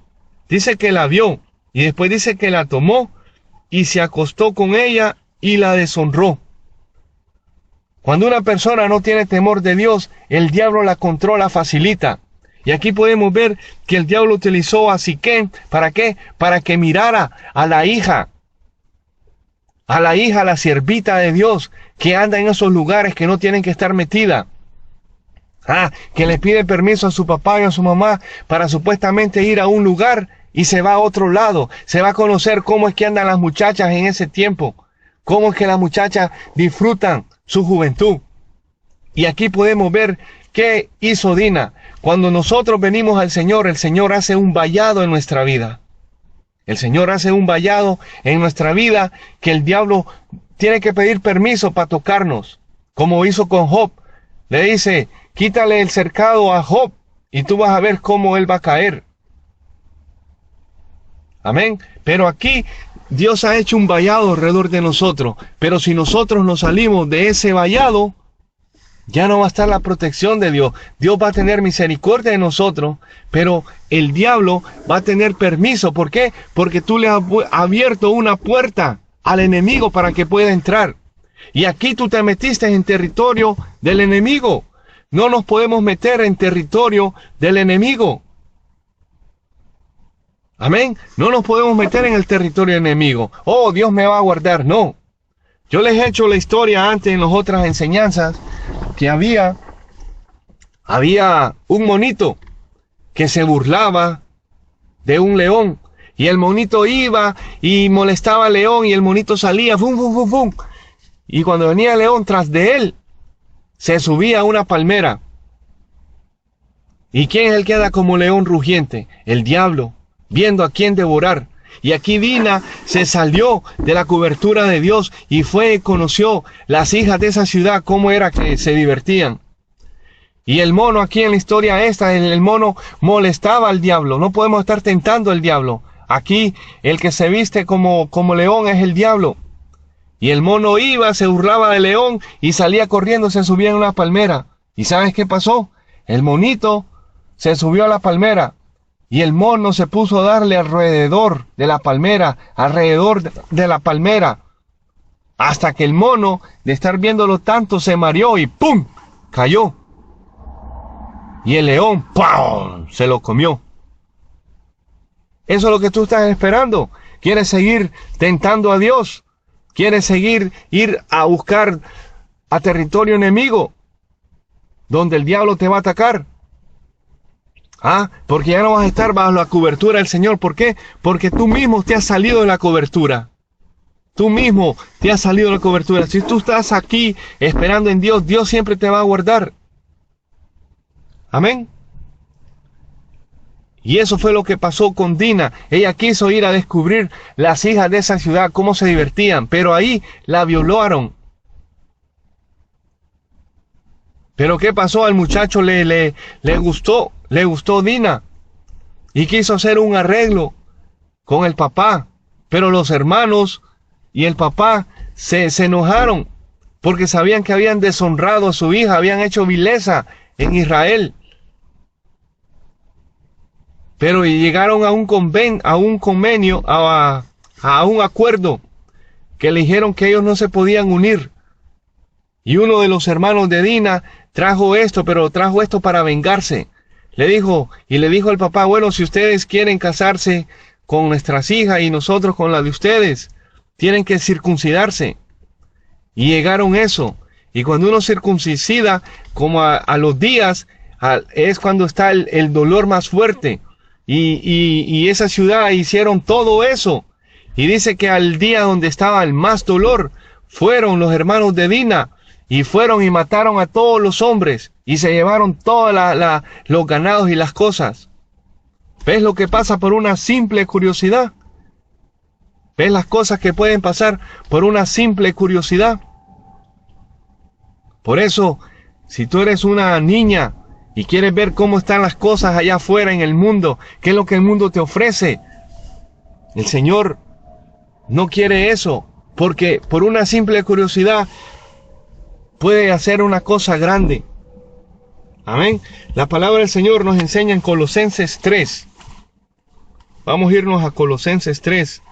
Dice que la vio. Y después dice que la tomó y se acostó con ella y la deshonró. Cuando una persona no tiene temor de Dios, el diablo la controla, facilita. Y aquí podemos ver que el diablo utilizó a Siquén. ¿Para qué? Para que mirara a la hija, la siervita de Dios, que anda en esos lugares que no tienen que estar metida. Que le pide permiso a su papá y a su mamá para supuestamente ir a un lugar y se va a otro lado. Se va a conocer cómo es que andan las muchachas en ese tiempo. Cómo es que las muchachas disfrutan su juventud. Y aquí podemos ver qué hizo Dina. Cuando nosotros venimos al Señor, el Señor hace un vallado en nuestra vida. El Señor hace un vallado en nuestra vida que el diablo tiene que pedir permiso para tocarnos. Como hizo con Job. Le dice: quítale el cercado a Job y tú vas a ver cómo él va a caer. Amén. Pero aquí Dios ha hecho un vallado alrededor de nosotros. Pero si nosotros nos salimos de ese vallado, ya no va a estar la protección de Dios. Dios va a tener misericordia de nosotros, pero el diablo va a tener permiso. ¿Por qué? Porque tú le has abierto una puerta al enemigo para que pueda entrar. Y aquí tú te metiste en territorio del enemigo. No nos podemos meter en territorio del enemigo. Amén. No nos podemos meter en el territorio enemigo. Oh, Dios me va a guardar. No. Yo les he hecho la historia antes en las otras enseñanzas que había un monito que se burlaba de un león. Y el monito iba y molestaba al león y el monito salía. ¡Fum, fum, fum, fum! Y cuando venía el león tras de él, se subía a una palmera. ¿Y quién es el que anda como león rugiente? El diablo, viendo a quién devorar. Y aquí Dina se salió de la cobertura de Dios y fue y conoció las hijas de esa ciudad, cómo era que se divertían. Y el mono aquí en la historia esta, el mono molestaba al diablo. No podemos estar tentando al diablo. Aquí el que se viste como león es el diablo. Y el mono iba, se burlaba del león y salía corriendo, se subía en una palmera. ¿Y sabes qué pasó? El monito se subió a la palmera y el mono se puso a darle alrededor de la palmera, hasta que el mono, de estar viéndolo tanto, se mareó y ¡pum! Cayó. Y el león, ¡pum!, se lo comió. Eso es lo que tú estás esperando. ¿Quieres seguir tentando a Dios? ¿Quieres seguir ir a buscar a territorio enemigo donde el diablo te va a atacar? Porque ya no vas a estar bajo la cobertura del Señor. ¿Por qué? Porque tú mismo te has salido de la cobertura. Tú mismo te has salido de la cobertura. Si tú estás aquí esperando en Dios, Dios siempre te va a guardar. Amén. Y eso fue lo que pasó con Dina. Ella quiso ir a descubrir las hijas de esa ciudad, cómo se divertían, pero ahí la violaron. Pero ¿qué pasó? Al muchacho le gustó Dina y quiso hacer un arreglo con el papá. Pero los hermanos y el papá se enojaron porque sabían que habían deshonrado a su hija, habían hecho vileza en Israel. Pero llegaron a un convenio, a un acuerdo, que le dijeron que ellos no se podían unir. Y uno de los hermanos de Dina trajo esto, pero trajo esto para vengarse. Le dijo al papá, bueno, si ustedes quieren casarse con nuestras hijas y nosotros con la de ustedes, tienen que circuncidarse. Y llegaron eso. Y cuando uno circuncida, como a los días, es cuando está el dolor más fuerte. Y esa ciudad hicieron todo eso. Y dice que al día donde estaba el más dolor, fueron los hermanos de Dina, y fueron y mataron a todos los hombres, y se llevaron todos los ganados y las cosas. ¿Ves lo que pasa por una simple curiosidad? ¿Ves las cosas que pueden pasar por una simple curiosidad? Por eso, si tú eres una niña y quieres ver cómo están las cosas allá afuera en el mundo, qué es lo que el mundo te ofrece, el Señor no quiere eso, porque por una simple curiosidad puede hacer una cosa grande. Amén. La palabra del Señor nos enseña en Colosenses 3. Vamos a irnos a Colosenses 3.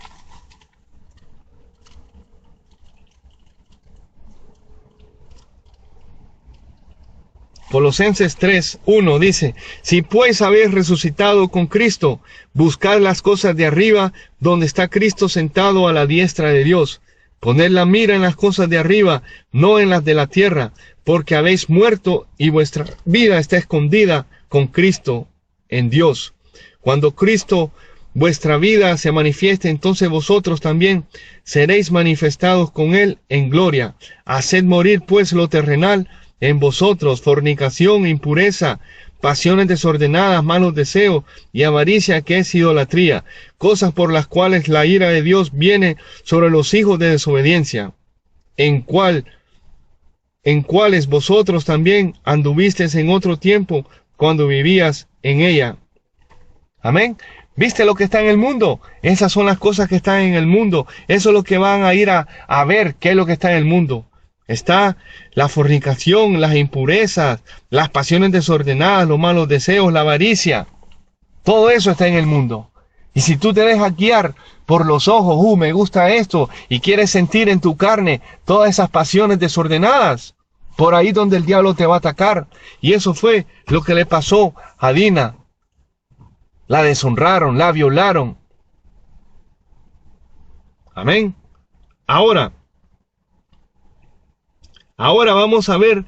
Colosenses 3:1 dice: si pues habéis resucitado con Cristo, buscad las cosas de arriba, donde está Cristo sentado a la diestra de Dios. Poned la mira en las cosas de arriba, no en las de la tierra, porque habéis muerto y vuestra vida está escondida con Cristo en Dios. Cuando Cristo, vuestra vida, se manifieste, entonces vosotros también seréis manifestados con Él en gloria. Haced morir pues lo terrenal en vosotros: fornicación, impureza, pasiones desordenadas, malos deseos y avaricia, que es idolatría, cosas por las cuales la ira de Dios viene sobre los hijos de desobediencia, en cuales vosotros también anduvisteis en otro tiempo, cuando vivías en ella. Amén. ¿Viste lo que está en el mundo? Esas son las cosas que están en el mundo. Eso es lo que van a ir a ver, qué es lo que está en el mundo. Está la fornicación, las impurezas, las pasiones desordenadas, los malos deseos, la avaricia. Todo eso está en el mundo. Y si tú te dejas guiar por los ojos, me gusta esto, y quieres sentir en tu carne todas esas pasiones desordenadas, por ahí donde el diablo te va a atacar. Y eso fue lo que le pasó a Dina. La deshonraron, la violaron. Amén. Ahora vamos a ver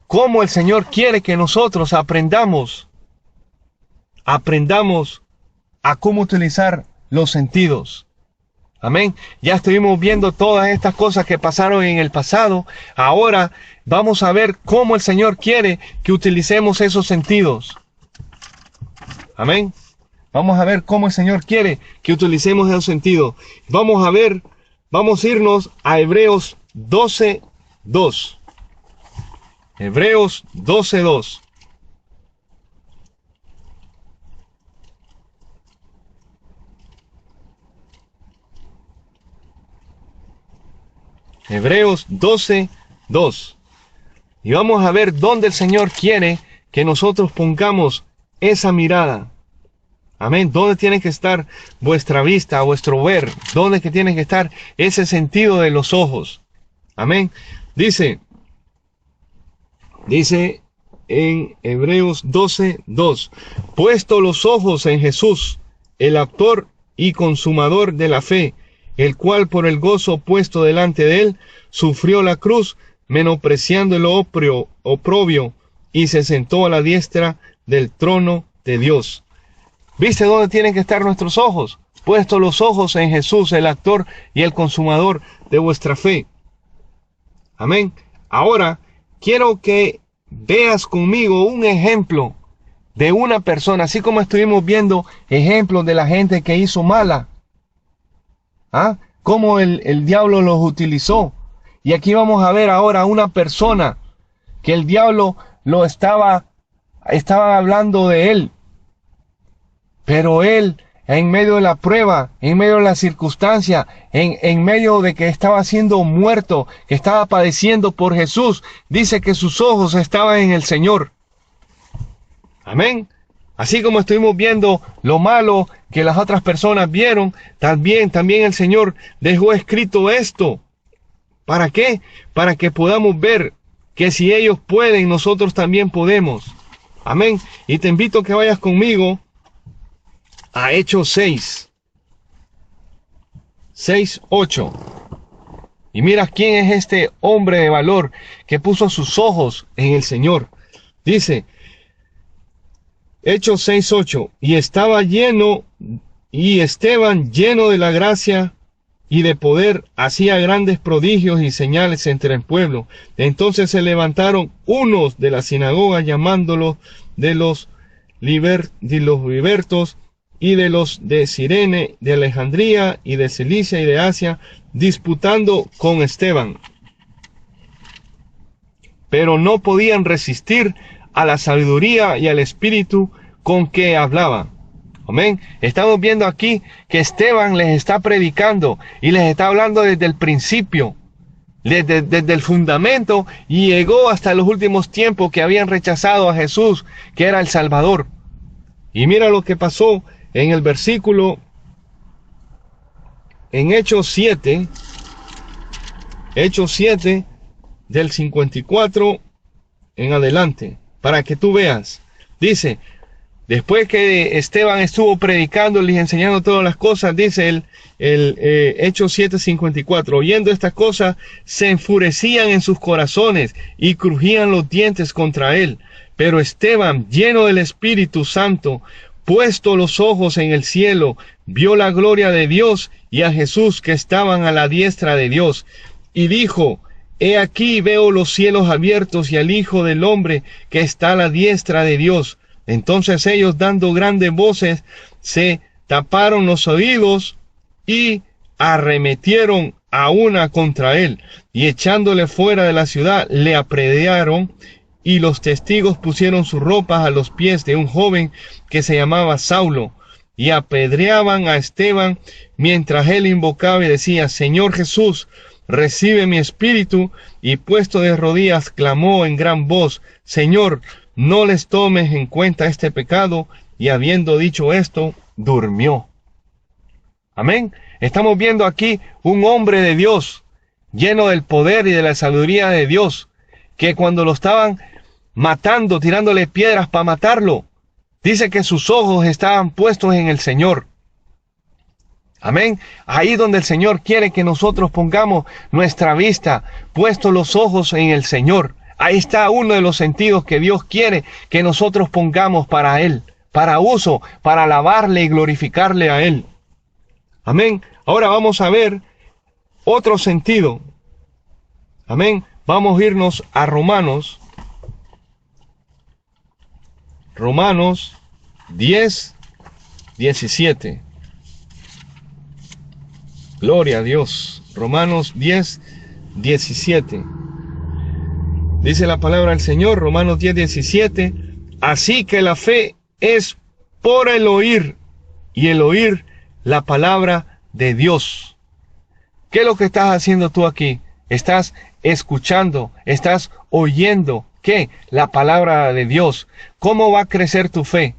cómo el Señor quiere que nosotros aprendamos a cómo utilizar los sentidos. Amén. Ya estuvimos viendo todas estas cosas que pasaron en el pasado. Ahora vamos a ver cómo el Señor quiere que utilicemos esos sentidos. Amén. Vamos a ver cómo el Señor quiere que utilicemos esos sentidos. Vamos a irnos a Hebreos 12:2. Hebreos 12:2. Hebreos 12:2. Y vamos a ver dónde el Señor quiere que nosotros pongamos esa mirada. Amén. ¿Dónde tiene que estar vuestra vista, vuestro ver? ¿Dónde que tiene que estar ese sentido de los ojos? Amén. Dice en Hebreos 12:2, puesto los ojos en Jesús, el autor y consumador de la fe, el cual por el gozo puesto delante de él, sufrió la cruz, menospreciando el oprobio, y se sentó a la diestra del trono de Dios. ¿Viste dónde tienen que estar nuestros ojos? Puesto los ojos en Jesús, el autor y el consumador de vuestra fe. Amén. Ahora, quiero que veas conmigo un ejemplo de una persona, así como estuvimos viendo ejemplos de la gente que hizo mala. Cómo el diablo los utilizó. Y aquí vamos a ver ahora una persona que el diablo lo estaba hablando de él. Pero él, en medio de la prueba, en medio de la circunstancia, en medio de que estaba siendo muerto, que estaba padeciendo por Jesús, dice que sus ojos estaban en el Señor. Amén. Así como estuvimos viendo lo malo que las otras personas vieron, también el Señor dejó escrito esto. ¿Para qué? Para que podamos ver que si ellos pueden, nosotros también podemos. Amén. Y te invito a que vayas conmigo a Hechos 6:8. Y mira quién es este hombre de valor que puso sus ojos en el Señor. Dice, Hechos 6:8, y Esteban lleno de la gracia y de poder, hacía grandes prodigios y señales entre el pueblo. Entonces se levantaron unos de la sinagoga, llamándolos de los libertos y de los de Cirene, de Alejandría y de Cilicia y de Asia, disputando con Esteban. Pero no podían resistir a la sabiduría y al espíritu con que hablaba. Amén. Estamos viendo aquí que Esteban les está predicando y les está hablando desde el principio, desde el fundamento, y llegó hasta los últimos tiempos que habían rechazado a Jesús, que era el Salvador. Y mira lo que pasó en el versículo, en Hechos 7, del 54 en adelante, para que tú veas. Dice, después que Esteban estuvo predicando y enseñando todas las cosas, dice el Hechos 7:54, oyendo estas cosas, se enfurecían en sus corazones y crujían los dientes contra él. Pero Esteban, lleno del Espíritu Santo, puesto los ojos en el cielo, vio la gloria de Dios y a Jesús que estaban a la diestra de Dios, y dijo, he aquí veo los cielos abiertos y al Hijo del Hombre que está a la diestra de Dios. Entonces ellos, dando grandes voces, se taparon los oídos y arremetieron a una contra él, y echándole fuera de la ciudad, le apedrearon, y los testigos pusieron sus ropas a los pies de un joven que se llamaba Saulo, y apedreaban a Esteban mientras él invocaba y decía, Señor Jesús, recibe mi espíritu, y puesto de rodillas clamó en gran voz, Señor, no les tomes en cuenta este pecado, y habiendo dicho esto, durmió. Amén. Estamos viendo aquí un hombre de Dios, lleno del poder y de la sabiduría de Dios, que cuando lo estaban matando, tirándole piedras para matarlo, dice que sus ojos estaban puestos en el Señor. Amén. Ahí donde el Señor quiere que nosotros pongamos nuestra vista, puestos los ojos en el Señor. Ahí está uno de los sentidos que Dios quiere que nosotros pongamos para Él, para uso, para alabarle y glorificarle a Él. Amén. Ahora vamos a ver otro sentido. Amén. Vamos a irnos a Romanos 10, 17. Gloria a Dios. Romanos 10, 17. Dice la palabra del Señor, Romanos 10, 17. Así que la fe es por el oír, y el oír la palabra de Dios. ¿Qué es lo que estás haciendo tú aquí? Estás escuchando, estás oyendo, ¿qué? La palabra de Dios. ¿Cómo va a crecer tu fe?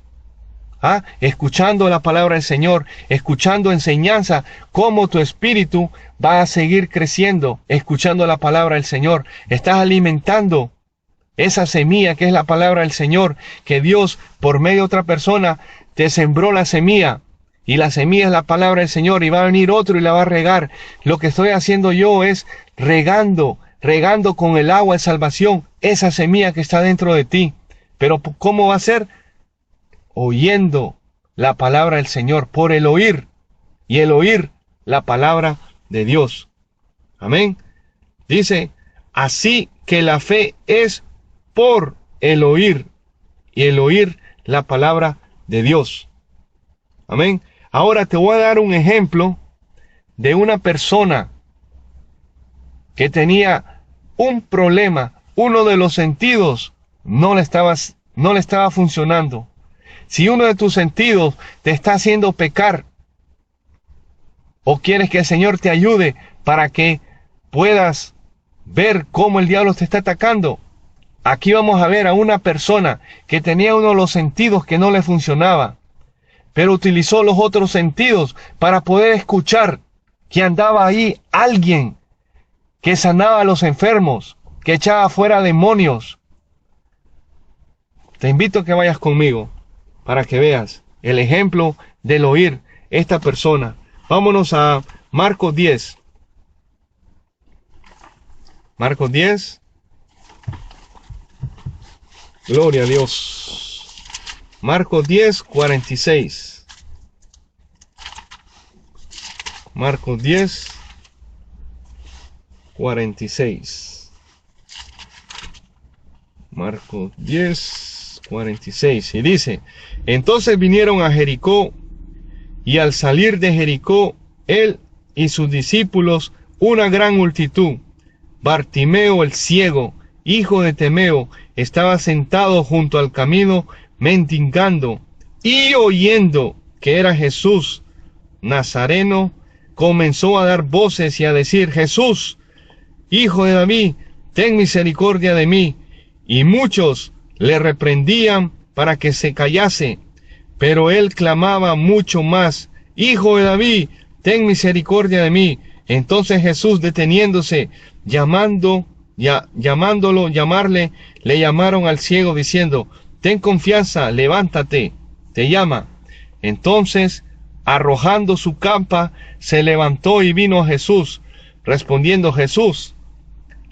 Escuchando la palabra del Señor, escuchando enseñanza, cómo tu espíritu va a seguir creciendo, escuchando la palabra del Señor. Estás alimentando esa semilla que es la palabra del Señor, que Dios por medio de otra persona te sembró la semilla, y la semilla es la palabra del Señor, y va a venir otro y la va a regar. Lo que estoy haciendo yo es regando con el agua de salvación esa semilla que está dentro de ti. Pero ¿cómo va a ser? Oyendo la palabra del Señor, por el oír, y el oír la palabra de Dios. Amén. Dice, así que la fe es por el oír, y el oír la palabra de Dios. Amén. Ahora te voy a dar un ejemplo de una persona que tenía un problema. Uno de los sentidos no le estaba funcionando. Si uno de tus sentidos te está haciendo pecar, o quieres que el Señor te ayude para que puedas ver cómo el diablo te está atacando, aquí vamos a ver a una persona que tenía uno de los sentidos que no le funcionaba, pero utilizó los otros sentidos para poder escuchar que andaba ahí alguien que sanaba a los enfermos, que echaba fuera demonios. Te invito a que vayas conmigo para que veas el ejemplo del oír esta persona. Vámonos a Marcos 10. Marcos 10. Gloria a Dios. Marcos 10, 46. Marcos 10, 46. Marcos 10, 46. Y dice, entonces vinieron a Jericó, y al salir de Jericó, él y sus discípulos, una gran multitud. Bartimeo el ciego, hijo de Temeo, estaba sentado junto al camino, mendigando, y oyendo que era Jesús Nazareno, comenzó a dar voces y a decir, Jesús, hijo de David, ten misericordia de mí. Y muchos le reprendían para que se callase, pero él clamaba mucho más, Hijo de David, ten misericordia de mí. Entonces Jesús, deteniéndose, le llamaron al ciego diciendo, ten confianza, levántate, te llama. Entonces, arrojando su capa, se levantó y vino a Jesús. Respondiendo Jesús,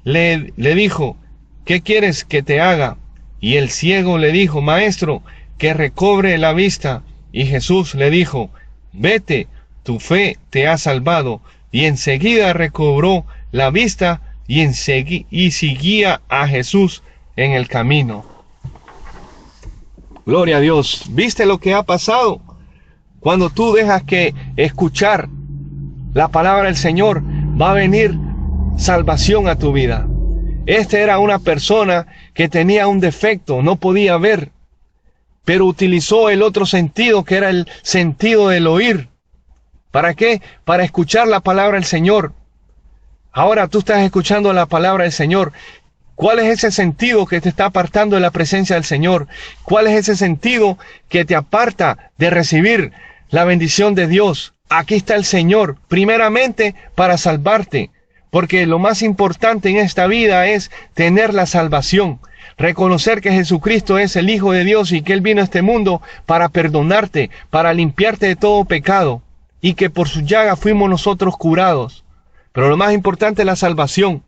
le dijo, ¿qué quieres que te haga? Y el ciego le dijo, Maestro, que recobre la vista. Y Jesús le dijo, vete, tu fe te ha salvado. Y enseguida recobró la vista y seguía a Jesús en el camino. Gloria a Dios. ¿Viste lo que ha pasado? Cuando tú dejas que escuchar la palabra del Señor, va a venir salvación a tu vida. Esta era una persona que tenía un defecto, no podía ver, pero utilizó el otro sentido, que era el sentido del oír. ¿Para qué? Para escuchar la palabra del Señor. Ahora tú estás escuchando la palabra del Señor. ¿Cuál es ese sentido que te está apartando de la presencia del Señor? ¿Cuál es ese sentido que te aparta de recibir la bendición de Dios? Aquí está el Señor, primeramente para salvarte, porque lo más importante en esta vida es tener la salvación, reconocer que Jesucristo es el Hijo de Dios y que Él vino a este mundo para perdonarte, para limpiarte de todo pecado. y que por su llaga fuimos nosotros curados. Pero lo más importante es la salvación.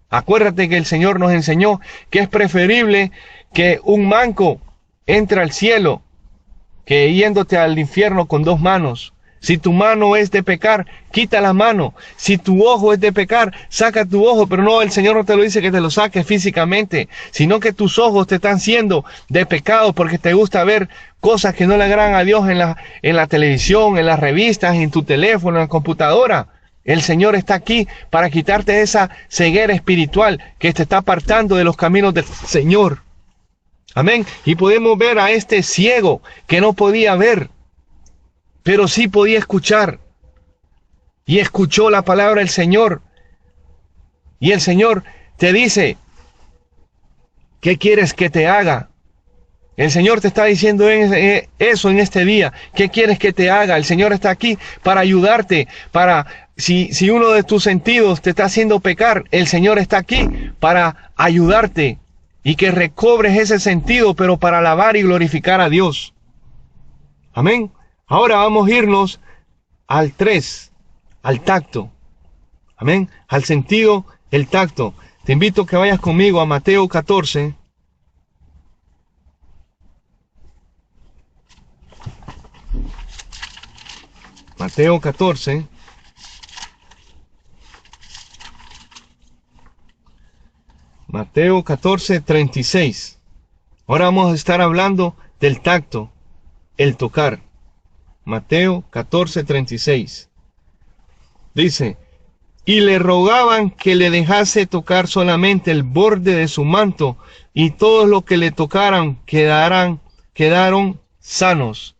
Acuérdate que el Señor nos enseñó que es preferible que un manco entre al cielo que yéndote al infierno con dos manos. Si tu mano es de pecar, quita la mano. Si tu ojo es de pecar, saca tu ojo. Pero no, el Señor no te lo dice que te lo saques físicamente, sino que tus ojos te están siendo de pecado porque te gusta ver cosas que no le agradan a Dios en la televisión, en las revistas, en tu teléfono, en la computadora. El Señor está aquí para quitarte esa ceguera espiritual que te está apartando de los caminos del Señor. Amén. Y podemos ver a este ciego que no podía ver, pero sí podía escuchar. Y escuchó la palabra del Señor. Y el Señor te dice, ¿qué quieres que te haga? El Señor te está diciendo eso en este día. ¿Qué quieres que te haga? El Señor está aquí para ayudarte, si uno de tus sentidos te está haciendo pecar, el Señor está aquí para ayudarte y que recobres ese sentido, pero para alabar y glorificar a Dios. Amén. Ahora vamos a irnos al 3, al tacto. Amén. Al sentido, el tacto. Te invito a que vayas conmigo a Mateo 14. Mateo 14. Mateo 14, 36. Ahora vamos a estar hablando del tacto, el tocar. Mateo 14, 36. Dice, y le rogaban que le dejase tocar solamente el borde de su manto, y todos los que le tocaran quedaron sanos.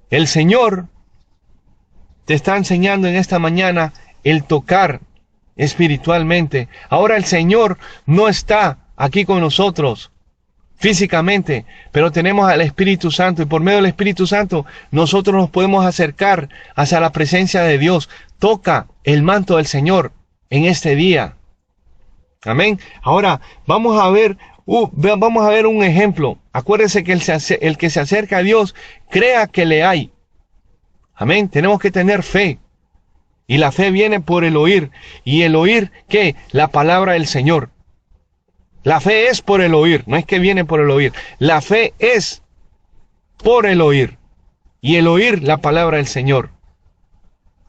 El Señor te está enseñando en esta mañana el tocar espiritualmente. Ahora el Señor no está aquí con nosotros físicamente, pero tenemos al Espíritu Santo, y por medio del Espíritu Santo nosotros nos podemos acercar hacia la presencia de Dios. Toca el manto del Señor en este día. Amén. Ahora vamos a ver un ejemplo. Acuérdese que el que se acerca a Dios crea que le hay. Amén. Tenemos que tener fe. Y la fe viene por el oír. ¿Y el oír qué? La palabra del Señor. La fe es por el oír, no es que viene por el oír. La fe es por el oír. Y el oír la palabra del Señor.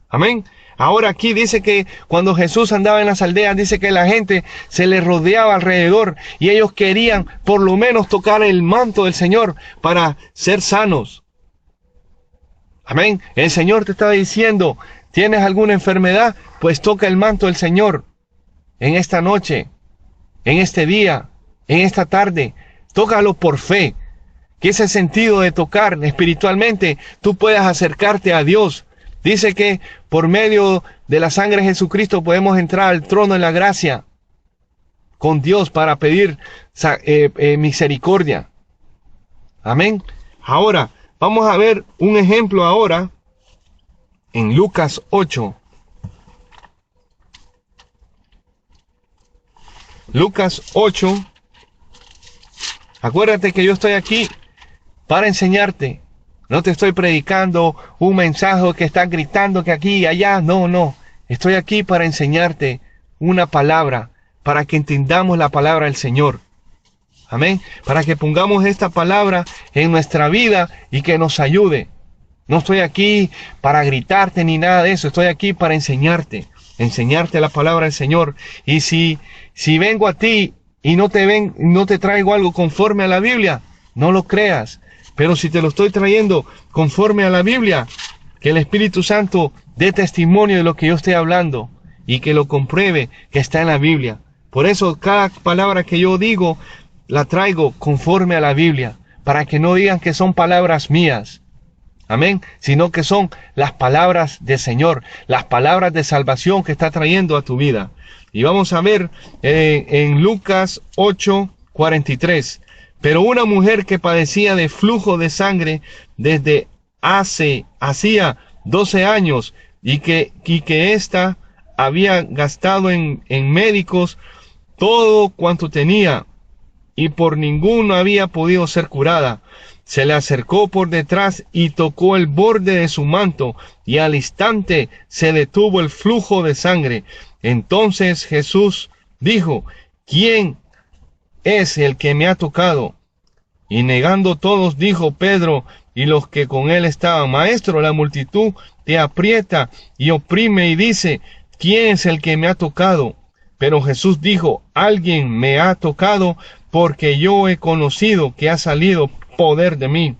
Amén. Ahora aquí dice que cuando Jesús andaba en las aldeas, dice que la gente se le rodeaba alrededor y ellos querían por lo menos tocar el manto del Señor para ser sanos. Amén. El Señor te estaba diciendo, ¿tienes alguna enfermedad? Pues toca el manto del Señor en esta noche, en este día, en esta tarde. Tócalo por fe. Que ese sentido de tocar espiritualmente, tú puedas acercarte a Dios. Dice que por medio de la sangre de Jesucristo podemos entrar al trono de la gracia con Dios para pedir misericordia. Amén. Ahora, vamos a ver un ejemplo ahora en Lucas 8. Lucas 8. Acuérdate que yo estoy aquí para enseñarte. No te estoy predicando un mensaje que está gritando que aquí y allá. No, no. Estoy aquí para enseñarte una palabra, para que entendamos la palabra del Señor. Amén. Para que pongamos esta palabra en nuestra vida y que nos ayude. No estoy aquí para gritarte ni nada de eso. Estoy aquí para enseñarte la palabra del Señor. Y si vengo a ti y no te traigo algo conforme a la Biblia, no lo creas. Pero si te lo estoy trayendo conforme a la Biblia, que el Espíritu Santo dé testimonio de lo que yo estoy hablando y que lo compruebe que está en la Biblia. Por eso cada palabra que yo digo la traigo conforme a la Biblia, para que no digan que son palabras mías. Amén. Sino que son las palabras del Señor, las palabras de salvación que está trayendo a tu vida. Y vamos a ver en Lucas 8:43. Pero una mujer que padecía de flujo de sangre desde hacía 12 años y que ésta había gastado en médicos todo cuanto tenía y por ninguno había podido ser curada, se le acercó por detrás y tocó el borde de su manto, y al instante se detuvo el flujo de sangre. Entonces Jesús dijo: ¿Quién es el que me ha tocado? Y negando todos, dijo Pedro y los que con él estaban: Maestro, la multitud te aprieta y oprime y dice: ¿Quién es el que me ha tocado? Pero Jesús dijo: Alguien me ha tocado, porque yo he conocido que ha salido poder de mí.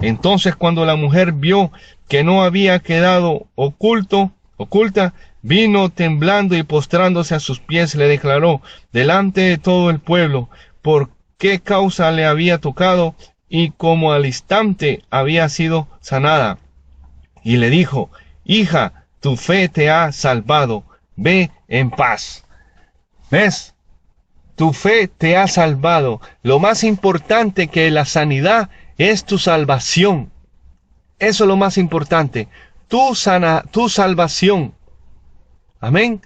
Entonces, cuando la mujer vio que no había quedado oculta, vino temblando y postrándose a sus pies, le declaró delante de todo el pueblo por qué causa le había tocado y cómo al instante había sido sanada. Y le dijo: Hija, tu fe te ha salvado, ve en paz. ¿Ves? Tu fe te ha salvado. Lo más importante que la sanidad es tu salvación. Eso es lo más importante. Tu salvación. Amén.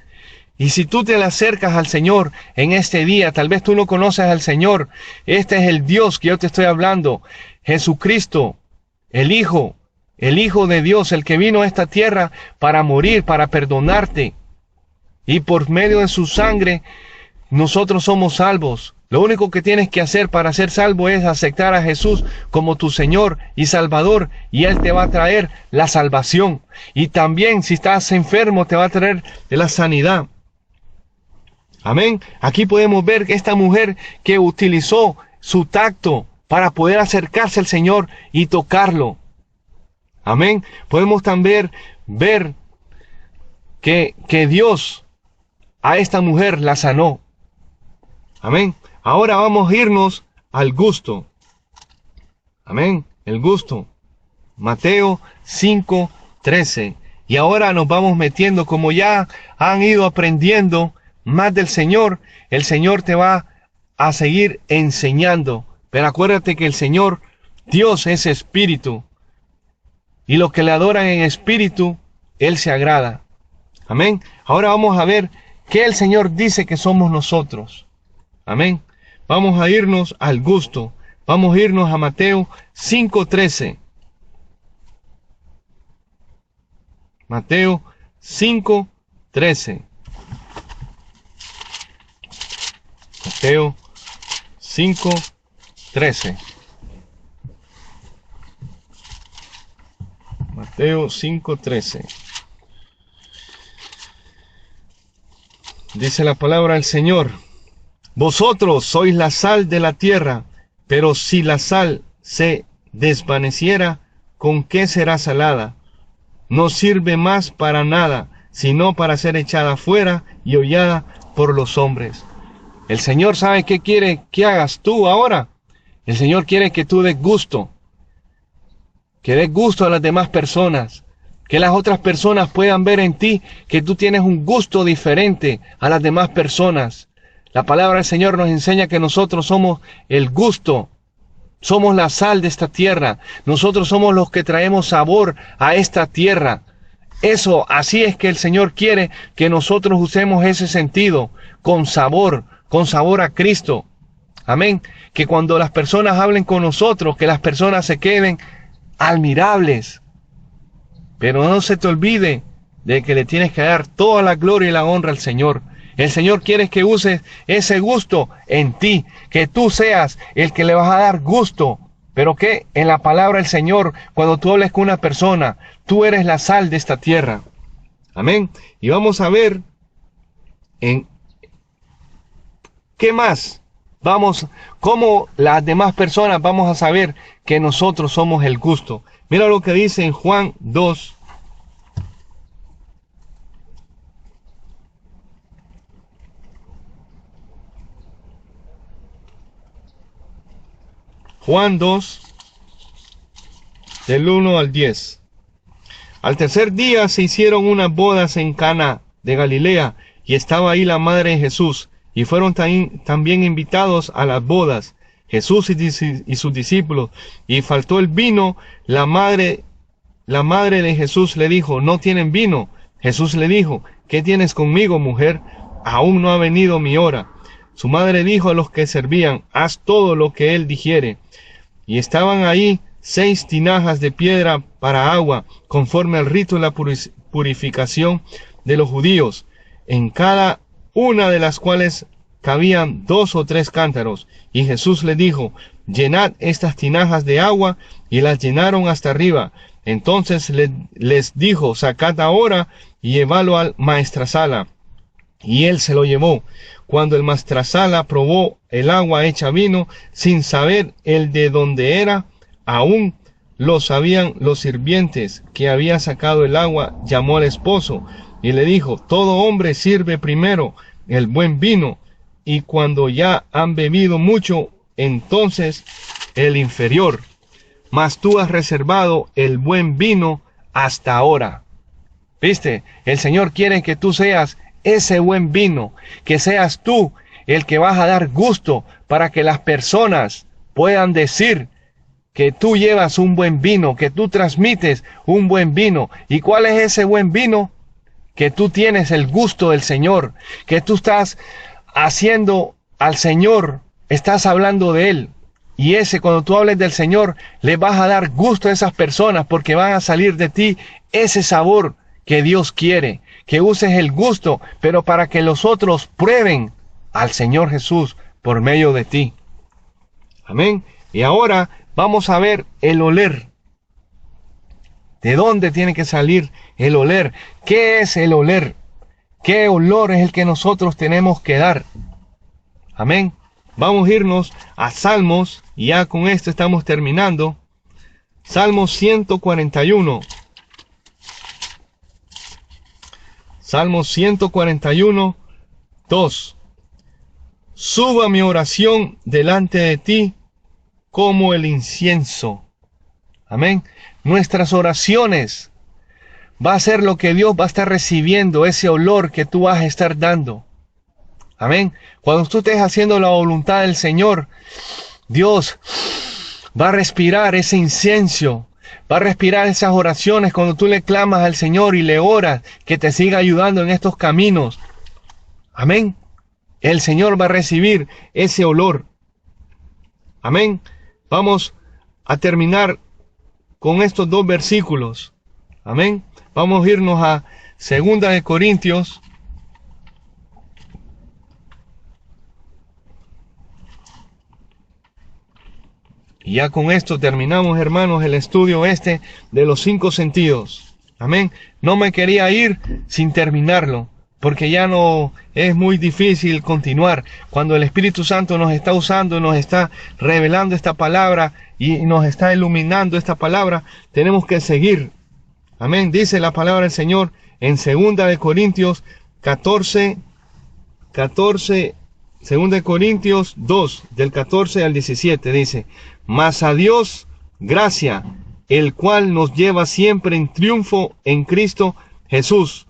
Y si tú te le acercas al Señor en este día, tal vez tú no conoces al Señor. Este es el Dios que yo te estoy hablando. Jesucristo, el Hijo de Dios, el que vino a esta tierra para morir, para perdonarte. Y por medio de su sangre, nosotros somos salvos. Lo único que tienes que hacer para ser salvo es aceptar a Jesús como tu Señor y Salvador, y Él te va a traer la salvación. Y también, si estás enfermo, te va a traer la sanidad. Amén. Aquí podemos ver que esta mujer que utilizó su tacto para poder acercarse al Señor y tocarlo. Amén. Podemos también ver que Dios a esta mujer la sanó. Amén. Ahora vamos a irnos al gusto. Amén. El gusto. Mateo 5:13. Y ahora nos vamos metiendo, como ya han ido aprendiendo más del Señor, el Señor te va a seguir enseñando. Pero acuérdate que el Señor, Dios, es espíritu. Y los que le adoran en espíritu, Él se agrada. Amén. Ahora vamos a ver qué el Señor dice que somos nosotros. Amén. Vamos a irnos al gusto. Vamos a irnos a Mateo 5:13. Mateo 5:13. Mateo 5:13. Mateo 5:13. Dice la palabra del Señor: Vosotros sois la sal de la tierra, pero si la sal se desvaneciera, ¿con qué será salada? No sirve más para nada, sino para ser echada fuera y hollada por los hombres. El Señor sabe qué quiere que hagas tú ahora. El Señor quiere que tú des gusto. Que des gusto a las demás personas. Que las otras personas puedan ver en ti que tú tienes un gusto diferente a las demás personas. La palabra del Señor nos enseña que nosotros somos el gusto. Somos la sal de esta tierra. Nosotros somos los que traemos sabor a esta tierra. Eso, así es que el Señor quiere que nosotros usemos ese sentido, con sabor a Cristo. Amén. Que cuando las personas hablen con nosotros, que las personas se queden admirables. Pero no se te olvide de que le tienes que dar toda la gloria y la honra al Señor. El Señor quiere que uses ese gusto en ti, que tú seas el que le vas a dar gusto. Pero que en la palabra del Señor, cuando tú hables con una persona, tú eres la sal de esta tierra. Amén. Y vamos a ver en qué más cómo las demás personas vamos a saber que nosotros somos el gusto. Mira lo que dice en Juan 2. Juan 2, del 1 al 10. Al tercer día se hicieron unas bodas en Cana de Galilea, y estaba ahí la madre de Jesús, y fueron también invitados a las bodas Jesús y sus discípulos, y faltó el vino. La madre de Jesús le dijo: no tienen vino. Jesús le dijo: ¿qué tienes conmigo, mujer? Aún no ha venido mi hora. Su madre dijo a los que servían: haz todo lo que él dijere. y estaban ahí 6 tinajas de piedra para agua, conforme al rito de la purificación de los judíos, en cada una de las cuales cabían 2 o 3 cántaros. Y Jesús le dijo: llenad estas tinajas de agua, y las llenaron hasta arriba. Entonces les dijo: sacad ahora y llevadlo al maestrasala. Y él se lo llevó. Cuando el maestrasala probó el agua hecha vino, sin saber el de dónde era, aún lo sabían los sirvientes que había sacado el agua, llamó al esposo y le dijo: todo hombre sirve primero el buen vino, y cuando ya han bebido mucho, entonces el inferior. Mas tú has reservado el buen vino hasta ahora. ¿Viste? El Señor quiere que tú seas ese buen vino, que seas tú el que vas a dar gusto para que las personas puedan decir que tú llevas un buen vino, que tú transmites un buen vino. ¿Y cuál es ese buen vino? Que tú tienes el gusto del Señor, que tú estás haciendo al Señor, estás hablando de Él. Y cuando tú hables del Señor, le vas a dar gusto a esas personas, porque van a salir de ti ese sabor que Dios quiere, que uses el gusto, pero para que los otros prueben al Señor Jesús por medio de ti. Amén. Y ahora vamos a ver el oler. ¿De dónde tiene que salir el oler? ¿Qué es el oler? ¿Qué olor es el que nosotros tenemos que dar? Amén. Vamos a irnos a Salmos, y ya con esto estamos terminando. Salmos 141. Salmos 141, 2. Suba mi oración delante de ti como el incienso. Amén. Nuestras oraciones va a ser lo que Dios va a estar recibiendo, ese olor que tú vas a estar dando. Amén. Cuando tú estés haciendo la voluntad del Señor, Dios va a respirar ese incienso, va a respirar esas oraciones cuando tú le clamas al Señor y le oras que te siga ayudando en estos caminos. Amén. El Señor va a recibir ese olor. Amén. Vamos a terminar con estos 2 versículos. Amén. Vamos a irnos a 2 de Corintios. Y ya con esto terminamos, hermanos, el estudio de los 5 sentidos. Amén. No me quería ir sin terminarlo, porque ya no es muy difícil continuar. Cuando el Espíritu Santo nos está usando, nos está revelando esta palabra y nos está iluminando esta palabra, tenemos que seguir. Amén. Dice la palabra del Señor en 2 de Corintios 14, 2 de Corintios 2, del 14 al 17, dice: mas a Dios gracia, el cual nos lleva siempre en triunfo en Cristo Jesús,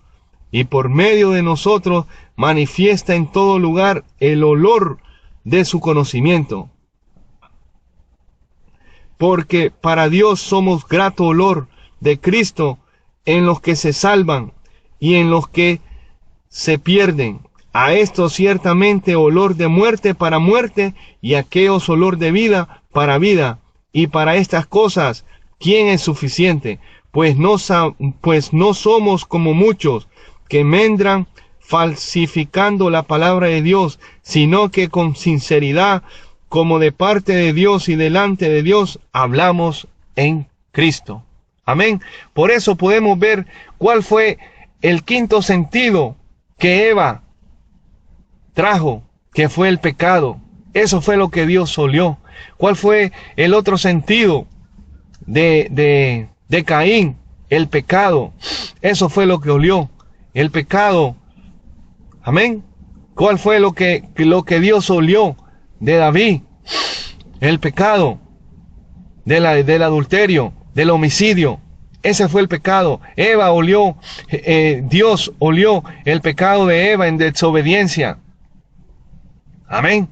y por medio de nosotros manifiesta en todo lugar el olor de su conocimiento. Porque para Dios somos grato olor de Cristo en los que se salvan y en los que se pierden. A esto ciertamente olor de muerte para muerte, y a aquellos olor de vida para vida. Y para estas cosas, ¿quién es suficiente? Pues no somos como muchos que mendran falsificando la palabra de Dios, sino que con sinceridad, como de parte de Dios y delante de Dios, hablamos en Cristo. Amén. Por eso podemos ver cuál fue el 5.º sentido que Eva trajo, que fue el pecado. Eso fue lo que Dios olió. ¿Cuál fue el otro sentido de Caín? El pecado. Eso fue lo que olió. El pecado. Amén. ¿Cuál fue lo que Dios olió de David? El pecado del adulterio, del homicidio. Ese fue el pecado. Eva olió, Dios olió el pecado de Eva en desobediencia. Amén.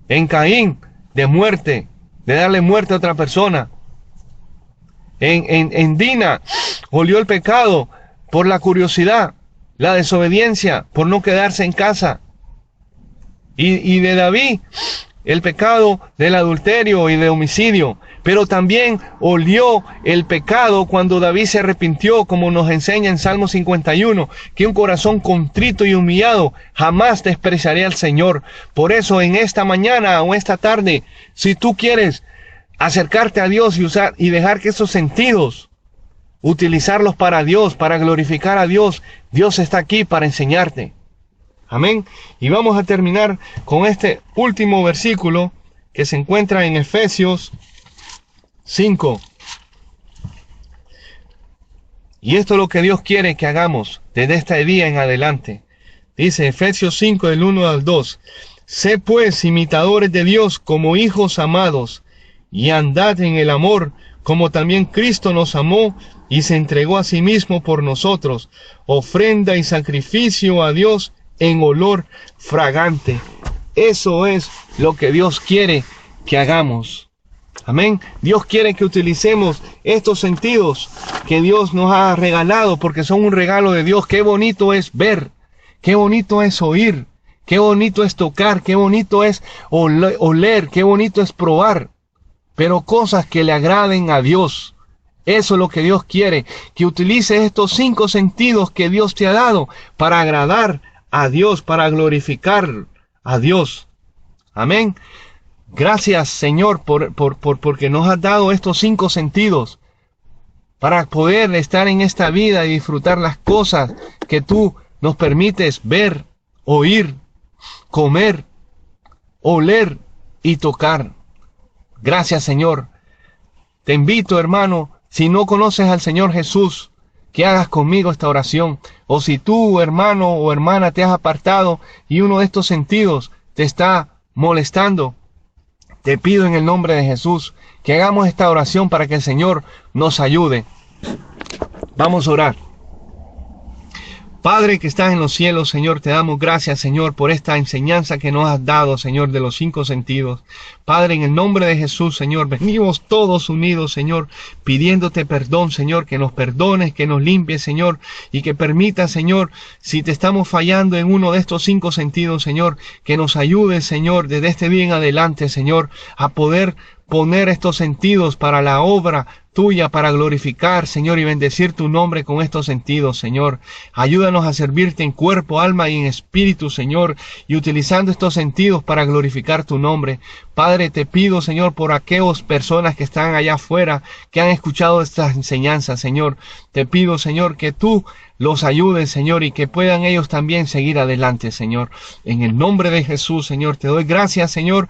En Caín, de muerte, de darle muerte a otra persona. En Dina, olió el pecado por la curiosidad, la desobediencia, por no quedarse en casa. Y de David, el pecado del adulterio y de homicidio, pero también olió el pecado cuando David se arrepintió, como nos enseña en Salmo 51, que un corazón contrito y humillado jamás despreciaré al Señor. Por eso en esta mañana o esta tarde, si tú quieres acercarte a Dios y dejar que esos sentidos, utilizarlos para Dios, para glorificar a Dios, Dios está aquí para enseñarte. Amén. Y vamos a terminar con este último versículo que se encuentra en Efesios 5. Y esto es lo que Dios quiere que hagamos desde este día en adelante. Dice Efesios 5 del 1 al 2. Sé pues imitadores de Dios como hijos amados, y andad en el amor, como también Cristo nos amó y se entregó a sí mismo por nosotros, ofrenda y sacrificio a Dios en olor fragante. Eso es lo que Dios quiere que hagamos. Amén. Dios quiere que utilicemos estos sentidos que Dios nos ha regalado, porque son un regalo de Dios. Qué bonito es ver, qué bonito es oír, qué bonito es tocar, qué bonito es oler, qué bonito es probar, pero cosas que le agraden a Dios. Eso es lo que Dios quiere, que utilices estos 5 sentidos que Dios te ha dado para agradar a Dios, para glorificar a Dios. Amén. Gracias, Señor, porque nos has dado estos 5 sentidos para poder estar en esta vida y disfrutar las cosas que tú nos permites ver, oír, comer, oler y tocar. Gracias, Señor. Te invito, hermano, si no conoces al Señor Jesús, que hagas conmigo esta oración. O si tú, hermano o hermana, te has apartado y uno de estos sentidos te está molestando, te pido en el nombre de Jesús que hagamos esta oración para que el Señor nos ayude. Vamos a orar. Padre que estás en los cielos, Señor, te damos gracias, Señor, por esta enseñanza que nos has dado, Señor, de los 5 sentidos. Padre, en el nombre de Jesús, Señor, venimos todos unidos, Señor, pidiéndote perdón, Señor, que nos perdones, que nos limpies, Señor, y que permita, Señor, si te estamos fallando en uno de estos 5 sentidos, Señor, que nos ayudes, Señor, desde este día en adelante, Señor, a poder poner estos sentidos para la obra tuya, para glorificar, Señor, y bendecir tu nombre con estos sentidos, Señor. Ayúdanos a servirte en cuerpo, alma y en espíritu, Señor, y utilizando estos sentidos para glorificar tu nombre. Padre, te pido, Señor, por aquellas personas que están allá afuera, que han escuchado estas enseñanzas, Señor. Te pido, Señor, que tú los ayudes, Señor, y que puedan ellos también seguir adelante, Señor. En el nombre de Jesús, Señor, te doy gracias, Señor,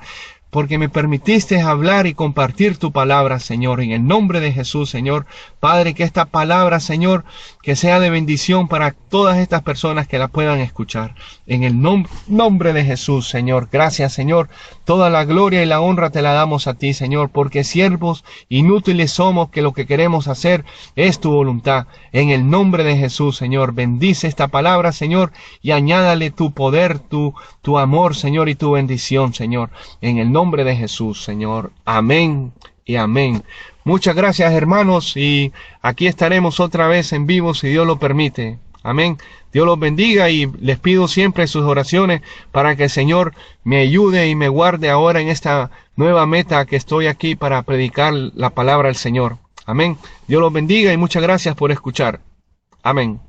porque me permitiste hablar y compartir tu palabra, Señor, en el nombre de Jesús, Señor. Padre, que esta palabra, Señor, que sea de bendición para todas estas personas que la puedan escuchar. En el nombre de Jesús, Señor. Gracias, Señor. Toda la gloria y la honra te la damos a ti, Señor, porque siervos inútiles somos, que lo que queremos hacer es tu voluntad. En el nombre de Jesús, Señor, bendice esta palabra, Señor, y añádale tu poder, tu amor, Señor, y tu bendición, Señor. En el nombre de Jesús, Señor. Amén y amén. Muchas gracias, hermanos, y aquí estaremos otra vez en vivo si Dios lo permite. Amén. Dios los bendiga y les pido siempre sus oraciones para que el Señor me ayude y me guarde ahora en esta nueva meta que estoy aquí para predicar la palabra del Señor. Amén. Dios los bendiga y muchas gracias por escuchar. Amén.